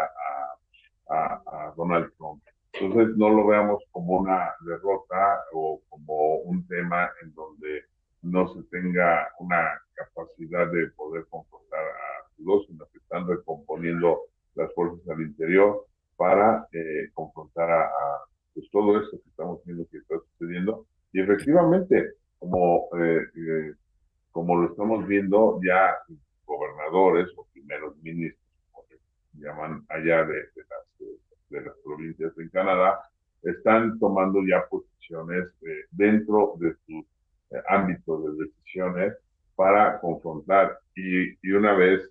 S3: a Donald Trump. Entonces no lo veamos como una derrota o como un tema en donde no se tenga una capacidad de poder confrontar a los, sino que están recomponiendo las fuerzas al interior para confrontar pues todo esto que estamos viendo que está sucediendo. Y efectivamente, como lo estamos viendo, ya gobernadores o primeros ministros, como se llaman allá de las provincias en Canadá, están tomando ya posiciones dentro de sus ámbitos de decisiones para confrontar y una vez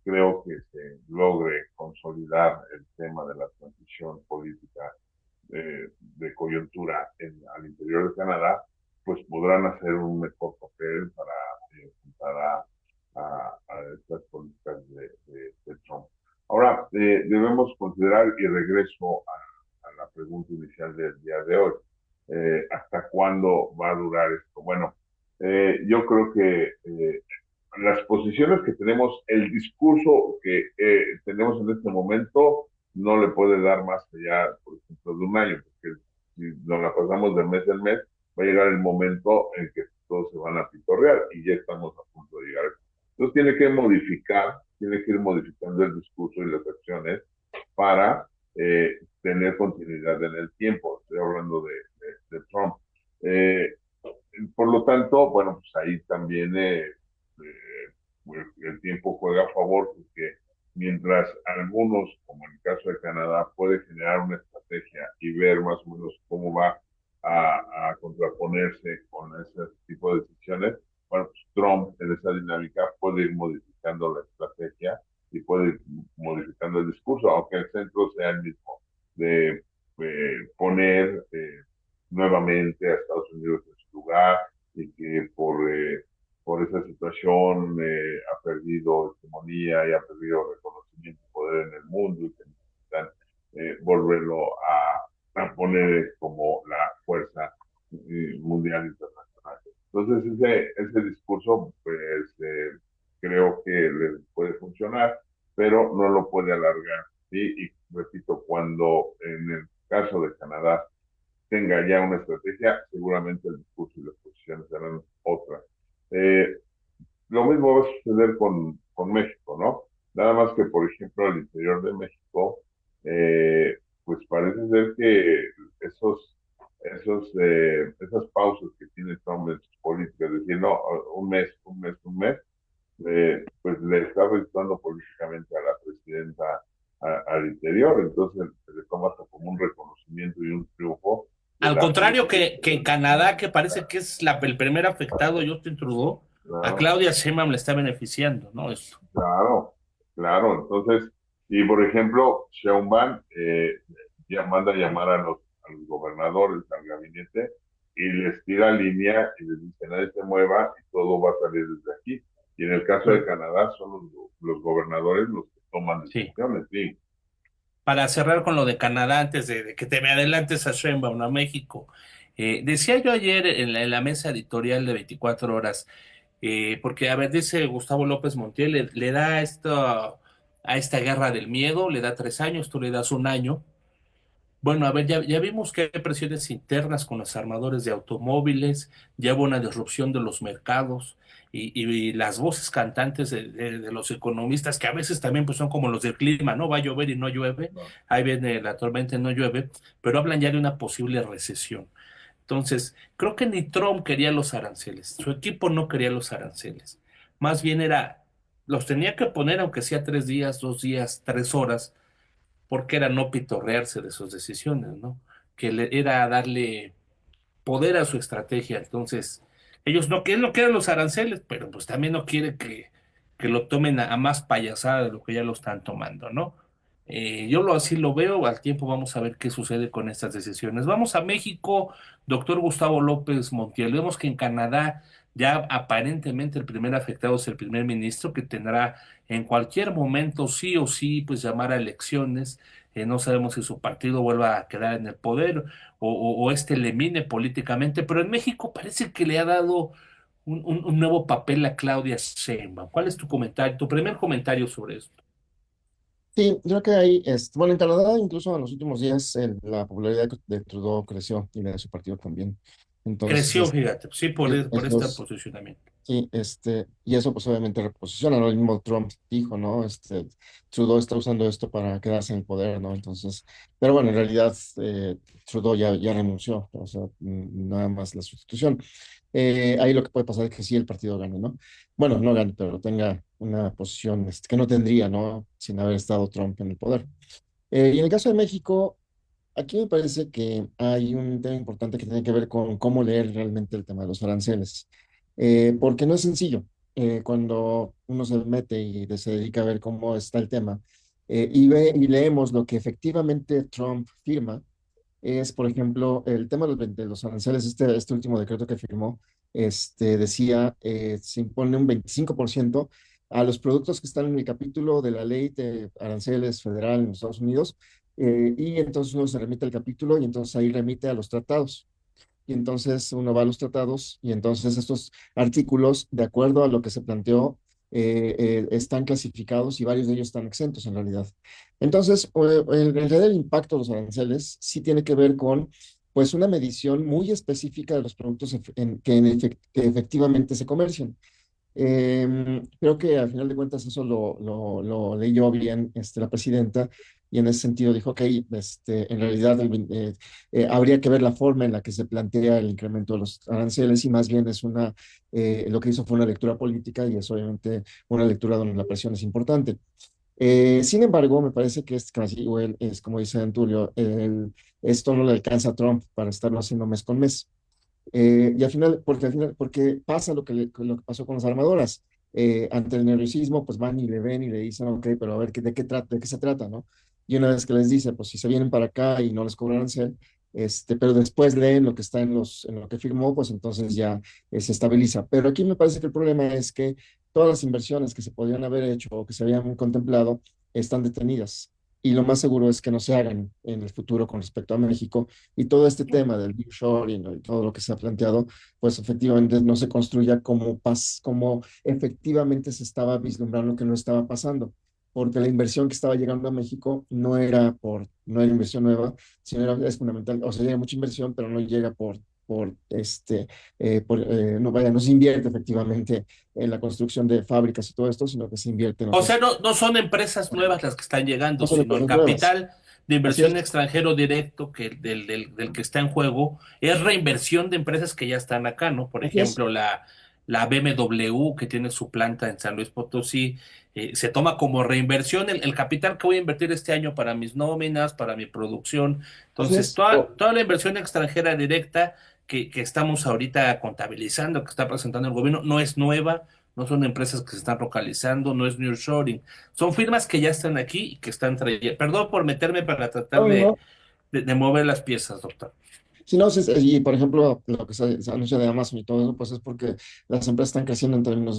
S3: creo que se logre consolidar el tema de la transición política de coyuntura al interior de Canadá, pues podrán hacer un mejor papel para enfrentar a estas políticas de Trump. Ahora, debemos considerar, y regreso a la pregunta inicial del día de hoy, ¿hasta cuándo va a durar esto? Bueno, yo creo que las posiciones que tenemos, el discurso que tenemos en este momento, no le puede dar más allá, por ejemplo, de un año, porque si nos la pasamos de mes en mes, va a llegar el momento en que todos se van a pitorrear y ya estamos a punto de llegar. Entonces tiene que ir modificando el discurso y las acciones para tener continuidad en el tiempo. Estoy hablando de Trump. Eh, por lo tanto, bueno, pues ahí también el tiempo juega a favor porque mientras algunos, como en el caso de Canadá, puede generar una estrategia y ver más o menos cómo va a contraponerse con ese tipo de decisiones, bueno, pues Trump en esa dinámica puede ir modificando la estrategia y puede ir modificando el discurso, aunque el centro sea el mismo, de poner nuevamente a Estados Unidos en su lugar y que por esa situación ha perdido hegemonía y ha perdido reconocimiento y poder en el mundo y que necesitan volverlo a poner como la fuerza mundial internacional. Entonces ese discurso pues creo que le puede funcionar, pero no lo puede alargar. ¿Sí? Y repito, cuando en el caso de Canadá tenga ya una estrategia, seguramente el discurso y las posiciones serán otras. Eh, lo mismo va a suceder con México, ¿no? Nada más que, por ejemplo, al interior de México, pues parece ser que esas pausas que tiene Trump en sus políticas, es decir, no, un mes, pues le está restando políticamente a la presidenta al interior, entonces se le toma hasta como un reconocimiento y un triunfo de
S1: Al
S3: la
S1: contrario
S3: política
S1: que en
S3: exterior
S1: Canadá, que
S3: mexicana.
S1: parece que es el primer afectado, Justin Trudeau, a
S3: Claro,
S1: Claudia Sheinbaum le está beneficiando, ¿no? Esto.
S3: claro, claro. Entonces, y por ejemplo, Sheinbaum ya manda a llamar a los gobernadores, al gabinete, y les tira línea y les dice, nadie se mueva y todo va a salir desde aquí. Y en el caso de Canadá son los gobernadores los que toman
S1: Sí.
S3: decisiones, sí.
S1: Para cerrar con lo de Canadá, antes de que te me adelantes a Sheinbaum, a México, decía yo ayer en la mesa editorial de 24 horas, porque, a ver, dice Gustavo López Montiel, le da a esta guerra del miedo, le da 3 años, tú le das un año, Bueno, a ver, ya vimos que hay presiones internas con los armadores de automóviles, ya hubo una disrupción de los mercados y las voces cantantes de los economistas, que a veces también pues, son como los del clima, ¿no? Va a llover y no llueve,
S3: No.
S1: ahí viene la tormenta y no llueve, pero hablan ya de una posible recesión. Entonces, creo que ni Trump quería los aranceles, su equipo no quería los aranceles, más bien era, los tenía que poner aunque sea 3 días, 2 días, 3 horas porque era no pitorrearse de sus decisiones, ¿no? Era darle poder a su estrategia. Entonces, ellos no quieren los aranceles, pero pues también no quiere que lo tomen a más payasada de lo que ya lo están tomando, ¿no? Así lo veo, al tiempo vamos a ver qué sucede con estas decisiones. Vamos a México, doctor Gustavo López Montiel. Vemos que en Canadá ya aparentemente el primer afectado es el primer ministro que tendrá en cualquier momento sí o sí pues llamar a elecciones. No sabemos si su partido vuelva a quedar en el poder o este le mine políticamente, pero en México parece que le ha dado un nuevo papel a Claudia Sheinbaum. ¿Cuál es tu comentario, tu primer comentario sobre esto?
S2: Sí, creo que ahí, bueno, en Canadá incluso en los últimos días la popularidad de Trudeau creció y la de su partido también. Entonces,
S1: Creció, fíjate, sí,
S2: sí,
S1: por este
S2: esos,
S1: posicionamiento.
S2: sí, y eso pues obviamente reposiciona, ¿no? El mismo Trump dijo, ¿no? Trudeau está usando esto para quedarse en el poder, ¿no? Entonces, pero bueno, en realidad Trudeau ya renunció, o sea, nada más la sustitución. Ahí lo que puede pasar es que sí el partido gane, ¿no? Bueno, no gane, pero tenga una posición que no tendría, ¿no? Sin haber estado Trump en el poder. Y en el caso de México, aquí me parece que hay un tema importante que tiene que ver con cómo leer realmente el tema de los aranceles. Porque no es sencillo. Cuando uno se mete y se dedica a ver cómo está el tema y ve y leemos lo que efectivamente Trump firma, es, por ejemplo, el tema de los aranceles, este último decreto que firmó, decía, se impone un 25% a los productos que están en el capítulo de la ley de aranceles federal en los Estados Unidos, y entonces uno se remite al capítulo y entonces ahí remite a los tratados y entonces uno va a los tratados y entonces estos artículos, de acuerdo a lo que se planteó, están clasificados y varios de ellos están exentos en realidad. Entonces, en realidad el impacto de los aranceles sí tiene que ver con pues una medición muy específica de los productos que efectivamente se comercian. Creo que al final de cuentas eso lo leyó bien la presidenta y en ese sentido dijo, ok, en realidad habría que ver la forma en la que se plantea el incremento de los aranceles y más bien lo que hizo fue una lectura política y es obviamente una lectura donde la presión es importante. Sin embargo, me parece que es casi igual, es como dice Antulio, esto no le alcanza a Trump para estarlo haciendo mes con mes. Y al final, porque pasa lo que pasó con las armadoras. Ante el nerviosismo, pues van y le ven y le dicen, ok, pero a ver, ¿de qué se trata, no? Y una vez que les dice, pues si se vienen para acá y no les cobran arancel, pero después leen lo que está en lo que firmó, pues entonces ya se estabiliza. Pero aquí me parece que el problema es que todas las inversiones que se podían haber hecho o que se habían contemplado están detenidas. Y lo más seguro es que no se hagan en el futuro con respecto a México y todo este tema del nearshoring, ¿no? Y todo lo que se ha planteado, pues efectivamente no se construya como efectivamente se estaba vislumbrando que no estaba pasando, porque la inversión que estaba llegando a México no era inversión nueva, sino es fundamental, o sea, llega mucha inversión, pero no llega no vaya, no se invierte efectivamente en la construcción de fábricas y todo esto, sino que se invierte en
S1: O sea,
S2: otros,
S1: no son empresas nuevas las que están
S2: no
S1: llegando,
S2: son
S1: sino el
S2: empresas nuevas.
S1: capital de
S2: Así
S1: inversión
S2: es,
S1: extranjero directo del que está en juego es reinversión de empresas que ya están acá, ¿no? Por
S2: así es.
S1: ejemplo, la BMW que tiene su planta en San Luis Potosí, se toma como reinversión el capital que voy a invertir este año para mis nóminas, para mi producción.
S2: Así
S1: Entonces,
S2: es.
S1: toda la inversión extranjera directa que estamos ahorita contabilizando, que está presentando el gobierno, no es nueva, no son empresas que se están localizando, no es nearshoring, son firmas que ya están aquí y que están trayendo. Perdón por meterme para tratar
S2: No, no, no.
S1: de mover las piezas, doctor.
S2: Si no, y por ejemplo, lo que se anuncia de Amazon y todo eso, pues es porque las empresas están creciendo en términos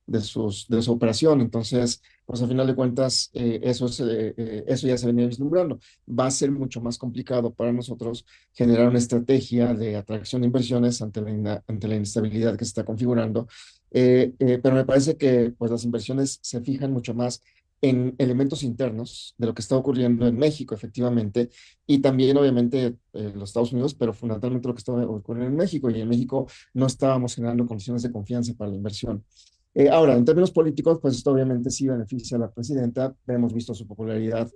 S2: de su operación. Entonces, pues al final de cuentas, eso ya se venía vislumbrando. Va a ser mucho más complicado para nosotros generar una estrategia de atracción de inversiones ante la inestabilidad que se está configurando. Pero me parece que pues las inversiones se fijan mucho más en elementos internos de lo que está ocurriendo en México, efectivamente, y también, obviamente, los Estados Unidos, pero fundamentalmente lo que está ocurriendo en México, y en México no estábamos generando condiciones de confianza para la inversión. Ahora, en términos políticos, pues esto obviamente sí beneficia a la presidenta. Hemos visto su popularidad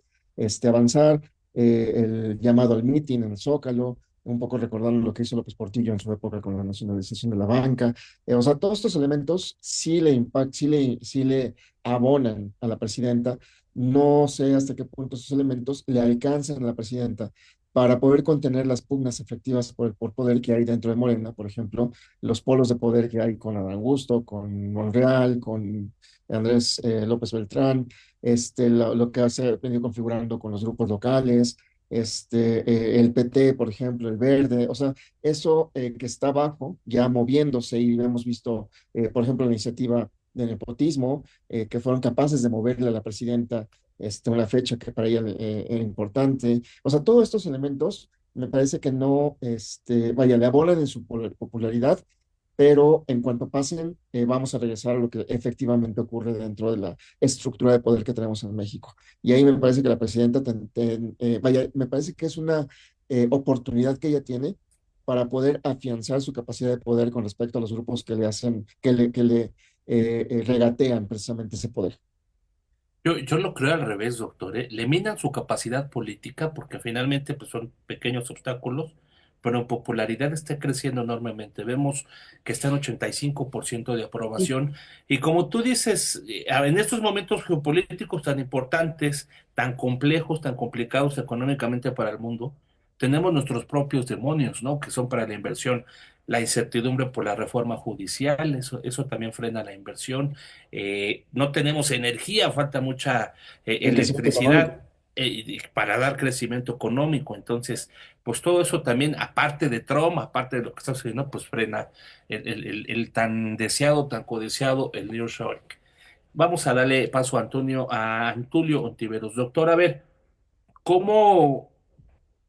S2: avanzar, el llamado al mitin en el Zócalo, un poco recordando lo que hizo López Portillo en su época con la nacionalización de la banca. O sea, todos estos elementos sí le abonan a la presidenta. No sé hasta qué punto esos elementos le alcanzan a la presidenta para poder contener las pugnas efectivas por poder que hay dentro de Morena, por ejemplo, los polos de poder que hay con Adán Augusto, con Monreal, con Andrés López Beltrán, lo que se ha venido configurando con los grupos locales, el PT, por ejemplo, el Verde, o sea, eso que está abajo, ya moviéndose, y hemos visto, por ejemplo, la iniciativa de nepotismo, que fueron capaces de moverle a la presidenta una fecha que para ella era importante. O sea, todos estos elementos me parece que no, vaya, le abonan en su popularidad, pero en cuanto pasen, vamos a regresar a lo que efectivamente ocurre dentro de la estructura de poder que tenemos en México. Y ahí me parece que la presidenta, vaya, me parece que es una oportunidad que ella tiene para poder afianzar su capacidad de poder con respecto a los grupos que le hacen, que le regatean precisamente ese poder.
S1: Yo lo creo al revés, doctor, ¿eh? Le minan su capacidad política porque finalmente pues, son pequeños obstáculos, pero en popularidad está creciendo enormemente. Vemos que está en 85% de
S2: Sí,
S1: aprobación. Y como tú dices, en estos momentos geopolíticos tan importantes, tan complejos, tan complicados económicamente para el mundo, tenemos nuestros propios demonios, ¿no? Que son para la inversión. La incertidumbre por la reforma judicial, eso también frena la inversión. No tenemos energía, falta mucha
S2: el crecimiento económico.
S1: electricidad para dar crecimiento económico. Entonces, pues todo eso también, aparte de Trump, aparte de lo que está sucediendo, pues frena el tan deseado, tan codiciado, el nearshoring. Vamos a darle paso a Antulio Ontiveros. Doctor, a ver, ¿cómo,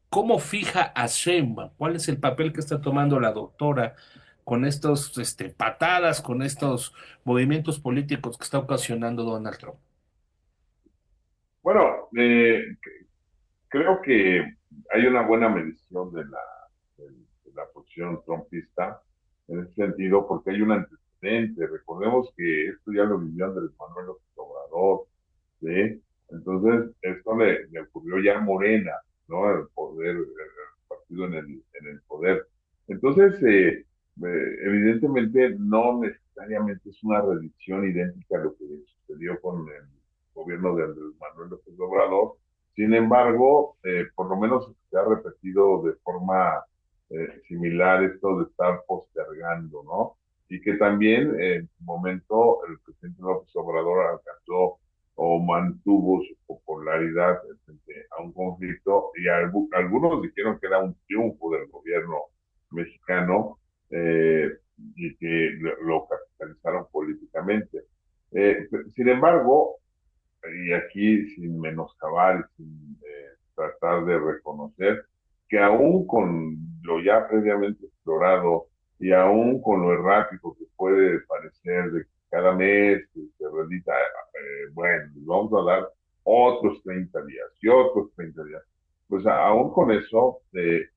S1: cómo fija a Sheinbaum? ¿Cuál es el papel que está tomando la doctora con estos patadas, con estos movimientos políticos que está ocasionando Donald Trump?
S3: Bueno, creo que hay una buena medición de la posición trumpista en ese sentido, porque hay un antecedente. Recordemos que esto ya lo vivió Andrés Manuel López Obrador, ¿sí? Entonces, esto le ocurrió ya a Morena, ¿no? El poder, el partido en el poder. Entonces, evidentemente, no necesariamente es una redición idéntica a lo que sucedió con el gobierno de Andrés Manuel López Obrador. Sin embargo, por lo menos se ha repetido de forma similar esto de estar postergando, ¿no? Y que también en su momento el presidente López Obrador alcanzó o mantuvo su popularidad frente a un conflicto y algunos dijeron que era un triunfo del gobierno mexicano y que lo capitalizaron políticamente. Sin embargo, y aquí sin menoscabar, sin tratar de reconocer que aún con lo ya previamente explorado y aún con lo errático que puede parecer de que cada mes se reedita, bueno, les vamos a dar otros 30 días y otros 30 días. Pues aún con eso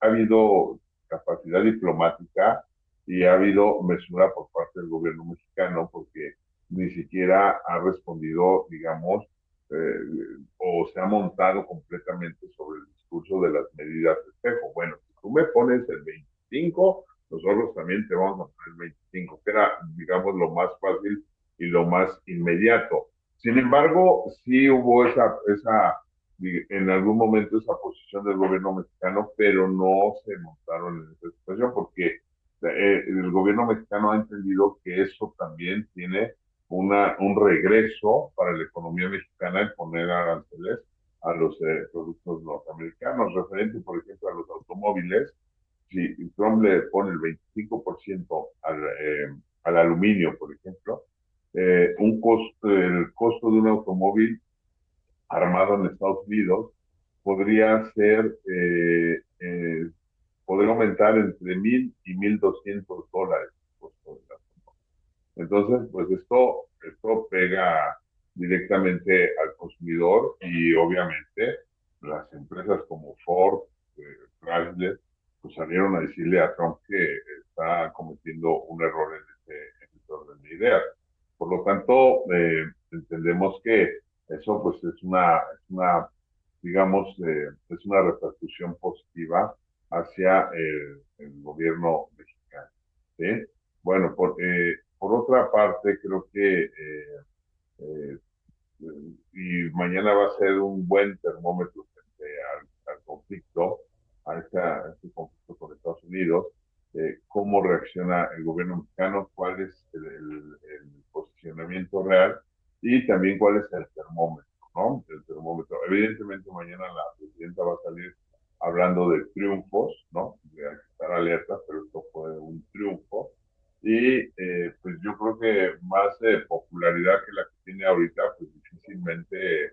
S3: ha habido capacidad diplomática y ha habido mesura por parte del gobierno mexicano porque ni siquiera ha respondido, digamos, o se ha montado completamente sobre el discurso de las medidas de espejo. Bueno, si tú me pones el 25, nosotros también te vamos a poner el 25, que era, digamos, lo más fácil y lo más inmediato. Sin embargo, sí hubo en algún momento esa posición del gobierno mexicano, pero no se montaron en esa situación porque el gobierno mexicano ha entendido que eso también tiene un regreso para la economía mexicana en poner aranceles a los productos norteamericanos, referente, por ejemplo, a los automóviles. Si Trump le pone el 25% al aluminio, por ejemplo, el costo de un automóvil armado en Estados Unidos podría ser, podría aumentar entre 1,000 y 1,200 dólares. Entonces, pues esto pega directamente al consumidor y obviamente las empresas como Ford, Chrysler, pues salieron a decirle a Trump que está cometiendo un error en este orden de ideas. Por lo tanto, entendemos que eso pues es una digamos, es una repercusión positiva hacia el gobierno mexicano. ¿Sí? Bueno, por otra parte, creo que eh, y mañana va a ser un buen termómetro frente al conflicto, a este conflicto con Estados Unidos, cómo reacciona el gobierno mexicano, cuál es el posicionamiento real y también cuál es el termómetro, ¿no? El termómetro. Evidentemente mañana la presidenta va a salir hablando de triunfos, ¿no? De hay que estar alerta, pero esto fue un triunfo. Y pues yo creo que más popularidad que la que tiene ahorita, pues difícilmente,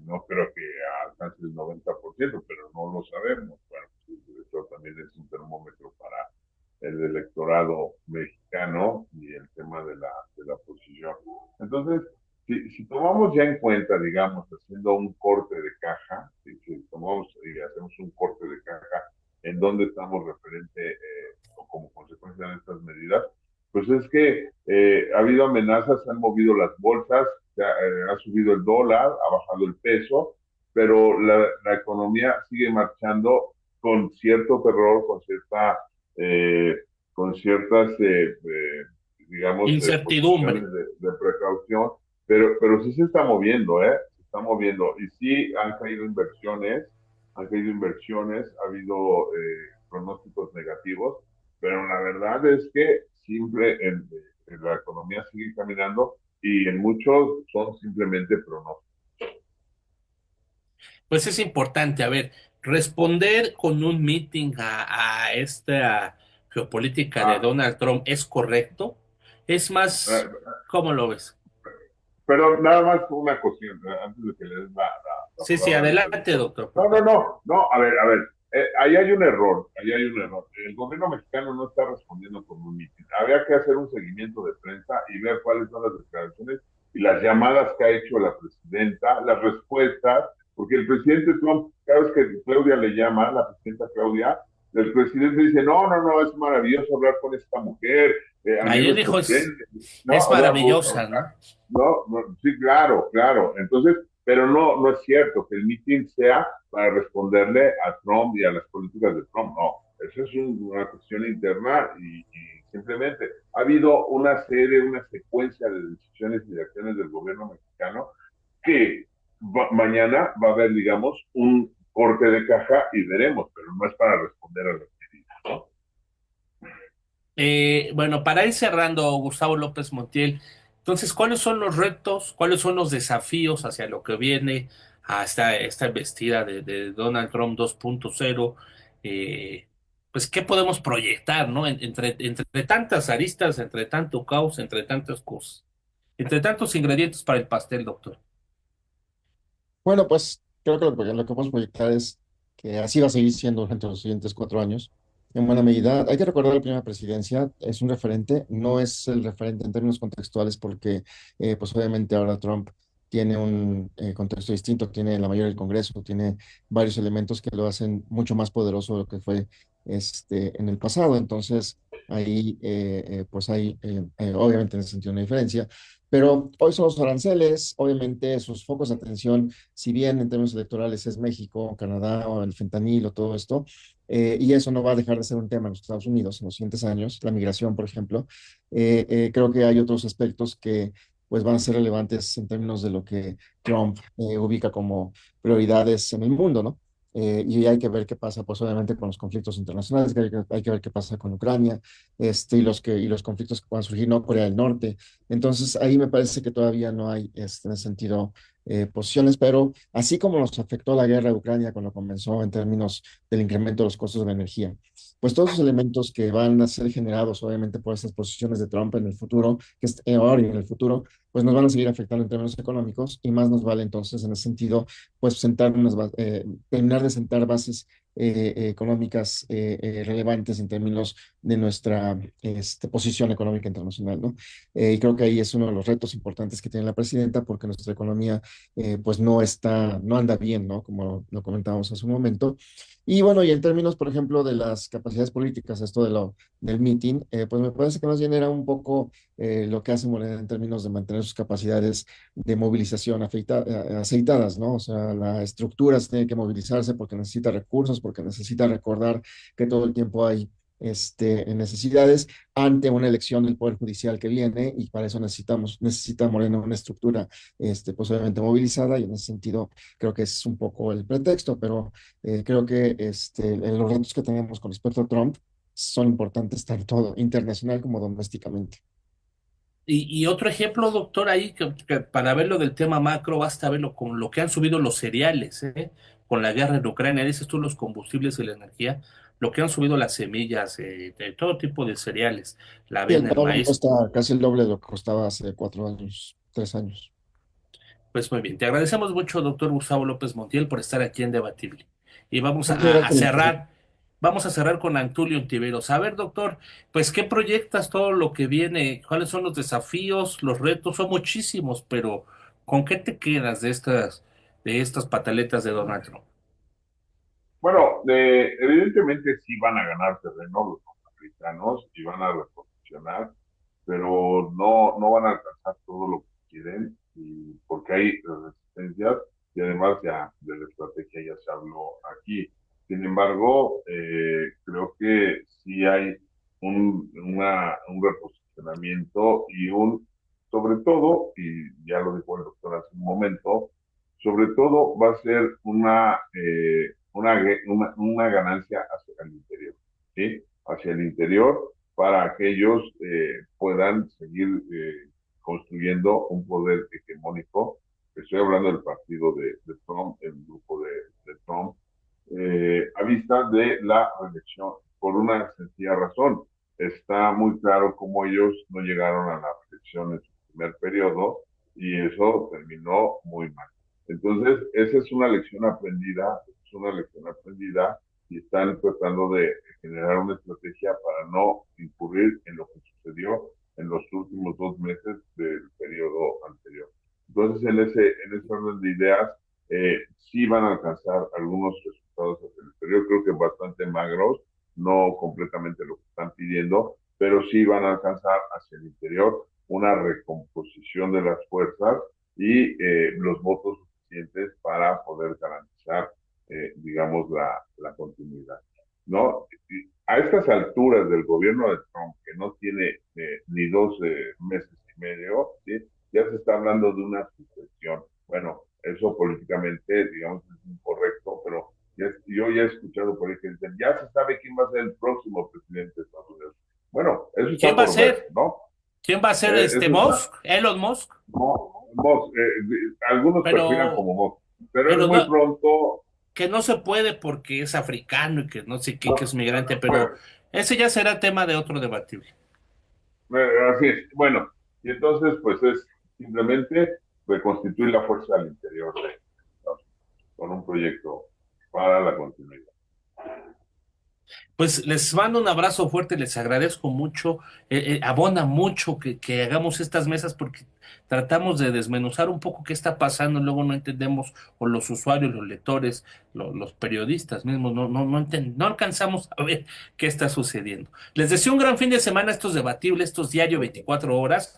S3: no creo que alcance el 90%, pero no lo sabemos. Bueno, pues, esto también es un termómetro para el electorado mexicano y el tema de la posición. Entonces, si tomamos ya en cuenta, digamos, haciendo un corte de caja, si tomamos y hacemos un corte de caja en dónde estamos referente o como consecuencia de estas medidas, pues es que ha habido amenazas, se han movido las bolsas, ha subido el dólar, ha bajado el peso, pero la economía sigue marchando con cierto terror, eh, con ciertas, digamos,
S1: Incertidumbre.
S3: posiciones de precaución, pero sí se está moviendo, ¿eh? Se está moviendo. Y sí han caído inversiones, ha habido pronósticos negativos, pero la verdad es que la economía sigue caminando y en muchos son simplemente pronósticos.
S1: Pues es importante, a ver, responder con un meeting a esta geopolítica de
S3: Ah,
S1: Donald Trump es correcto. Es más,
S3: eh,
S1: ¿cómo lo ves?
S3: pero nada más una cuestión, antes de que le des la
S1: Sí, sí,
S3: palabra al
S1: adelante,
S3: doctor.
S1: doctor, por
S3: No, no,
S1: favor.
S3: no, no, a ver, ahí hay un error, ahí hay un error. El gobierno mexicano no está respondiendo con un mitin. Habría que hacer un seguimiento de prensa y ver cuáles son las declaraciones y las llamadas que ha hecho la presidenta, las respuestas, porque el presidente Trump, cada vez que Claudia le llama, la presidenta Claudia, el presidente dice, no, no, no, es maravilloso hablar con esta mujer, a mí
S1: Ayer
S3: me
S1: dijo,
S3: sorprende, ¿no?
S1: es maravillosa, ¿no?
S3: No, no, sí, claro, claro. Entonces, pero no es cierto que el meeting sea para responderle a Trump y a las políticas de Trump. No, eso es una cuestión interna y simplemente ha habido una secuencia de decisiones y de acciones del gobierno mexicano que mañana va a haber, digamos, un corte de caja y veremos, pero no es para responder a las medidas, ¿no?
S1: Bueno, para ir cerrando, Gustavo López Montiel, entonces, ¿cuáles son los retos, cuáles son los desafíos hacia lo que viene a esta embestida de Donald Trump 2.0? Eh, pues, ¿qué podemos proyectar, ¿no? Entre tantas aristas, entre tanto caos, entre tantas cosas, entre tantos ingredientes para el pastel, doctor.
S2: Bueno, pues creo que lo que podemos proyectar es que así va a seguir siendo durante los siguientes 4 años. En buena medida, hay que recordar la primera presidencia, es un referente, no es el referente en términos contextuales porque pues obviamente ahora Trump tiene un contexto distinto, tiene la mayoría del Congreso, tiene varios elementos que lo hacen mucho más poderoso de lo que fue en el pasado. Entonces, ahí pues hay obviamente en ese sentido una diferencia. Pero hoy son los aranceles, obviamente sus focos de atención, si bien en términos electorales es México, Canadá, o el fentanilo, todo esto, y eso no va a dejar de ser un tema en los Estados Unidos en los siguientes años, la migración, por ejemplo. Creo que hay otros aspectos que pues van a ser relevantes en términos de lo que Trump ubica como prioridades en el mundo, ¿no? Y hay que ver qué pasa, pues obviamente con los conflictos internacionales, hay que ver qué pasa con Ucrania, y los conflictos que puedan surgir, ¿no? Corea del Norte. Entonces, ahí me parece que todavía no hay, en ese sentido, posiciones, pero así como nos afectó la guerra de Ucrania cuando comenzó en términos del incremento de los costos de la energía, pues todos esos elementos que van a ser generados, obviamente, por estas posiciones de Trump en el futuro, ahora y en el futuro, pues nos van a seguir afectando en términos económicos y más nos vale entonces, en ese sentido, pues terminar de sentar bases económicas relevantes en términos de nuestra posición económica internacional, ¿no? Y creo que ahí es uno de los retos importantes que tiene la presidenta, porque nuestra economía pues no anda bien, ¿no? Como lo comentábamos hace un momento. Y bueno, y en términos, por ejemplo, de las capacidades políticas, esto del meeting, pues me parece que más bien era un poco lo que hace Morena en términos de mantener sus capacidades de movilización aceitadas, ¿no? O sea, la estructura se tiene que movilizarse porque necesita recursos, porque necesita recordar que todo el tiempo hay necesidades ante una elección del Poder Judicial que viene, y para eso necesita Morena una estructura, pues obviamente movilizada, y en ese sentido creo que es un poco el pretexto, pero creo que los retos que tenemos con respecto a Trump son importantes tanto internacional como domésticamente.
S1: Y otro ejemplo, doctor, ahí que para verlo del tema macro, basta verlo con lo que han subido los cereales, ¿eh? Con la guerra en Ucrania, dices tú, los combustibles y la energía, lo que han subido las semillas, de todo tipo de cereales, la
S2: Y el
S1: avena, el
S2: dólar
S1: maíz.
S2: cuesta casi el doble de lo que costaba hace 4 años, 3 años.
S1: Pues muy bien, te agradecemos mucho, doctor Gustavo López Montiel, por estar aquí en Debatible. Y vamos
S2: Muchas gracias
S1: a
S2: por la invitación.
S1: cerrar con Antulio Ontiveros. A ver, doctor, pues, ¿qué proyectas todo lo que viene? ¿Cuáles son los desafíos, los retos? Son muchísimos, pero ¿con qué te quedas de estas pataletas de Donald Trump?
S3: Bueno, evidentemente sí van a ganar terreno los norteamericanos y van a reposicionar, pero no van a alcanzar todo lo que quieren, y porque hay resistencias, y además ya de la estrategia ya se habló aquí. Sin embargo, creo que sí hay un reposicionamiento y sobre todo, y ya lo dijo el doctor hace un momento, sobre todo va a ser una ganancia hacia el interior, ¿sí? Hacia el interior, para que ellos puedan seguir construyendo un poder hegemónico. Estoy hablando del partido de Trump, el grupo de Trump, a vista de la reelección, por una sencilla razón. Está muy claro cómo ellos no llegaron a la reelección en su primer periodo, y eso terminó muy mal. Entonces, esa es una lección aprendida, y están tratando de generar una estrategia para no incurrir en lo que sucedió en los últimos 2 meses del periodo anterior. Entonces, en ese orden de ideas, sí van a alcanzar algunos resultados hacia el exterior, creo que bastante magros, no completamente lo que están pidiendo, pero sí van a alcanzar hacia el interior una recomposición de las fuerzas y los votos suficientes para poder garantizar, digamos, la continuidad, ¿no? A estas alturas del gobierno de Trump, que no tiene ni 2 meses y medio, ¿sí? Ya se está hablando de una sucesión. Bueno, eso políticamente, digamos, es incorrecto, pero yo ya he escuchado por ahí que dicen, ya se sabe quién va a ser el próximo presidente de Estados Unidos. Bueno, eso está
S1: ¿Quién va a
S3: por ver,
S1: ser?
S3: ¿no?
S1: ¿Quién va a ser
S3: Eso está,
S1: Musk? Elon Musk,
S3: Musk, algunos perfilan
S1: pero,
S3: como Musk, pero es
S1: pero
S3: muy
S1: no,
S3: pronto.
S1: que no se puede porque es africano y que no sé qué, que es migrante,
S3: Bueno,
S1: pero ese ya será tema de otro debatible.
S3: así es. Bueno, y entonces, pues es simplemente reconstituir la fuerza al interior de Estados Unidos con un proyecto para la continuidad.
S1: Pues les mando un abrazo fuerte, les agradezco mucho, abona mucho que hagamos estas mesas porque tratamos de desmenuzar un poco qué está pasando, luego no entendemos, o los usuarios, los lectores, los periodistas mismos, no alcanzamos a ver qué está sucediendo. Les deseo un gran fin de semana, estos debatibles, estos diario 24 horas.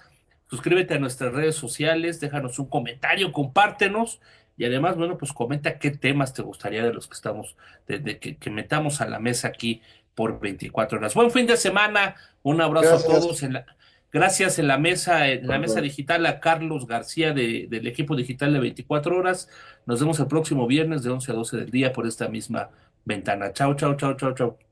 S1: Suscríbete a nuestras redes sociales, déjanos un comentario, compártenos. Y además, bueno, pues comenta qué temas te gustaría de los que estamos, que metamos a la mesa aquí por 24 horas. Buen fin de semana, un abrazo a
S2: Gracias.
S1: todos. Gracias en la mesa digital a Carlos García del equipo digital de 24 horas. Nos vemos el próximo viernes de 11 a 12 del día por esta misma ventana. Chao, chao, chao, chao, chao.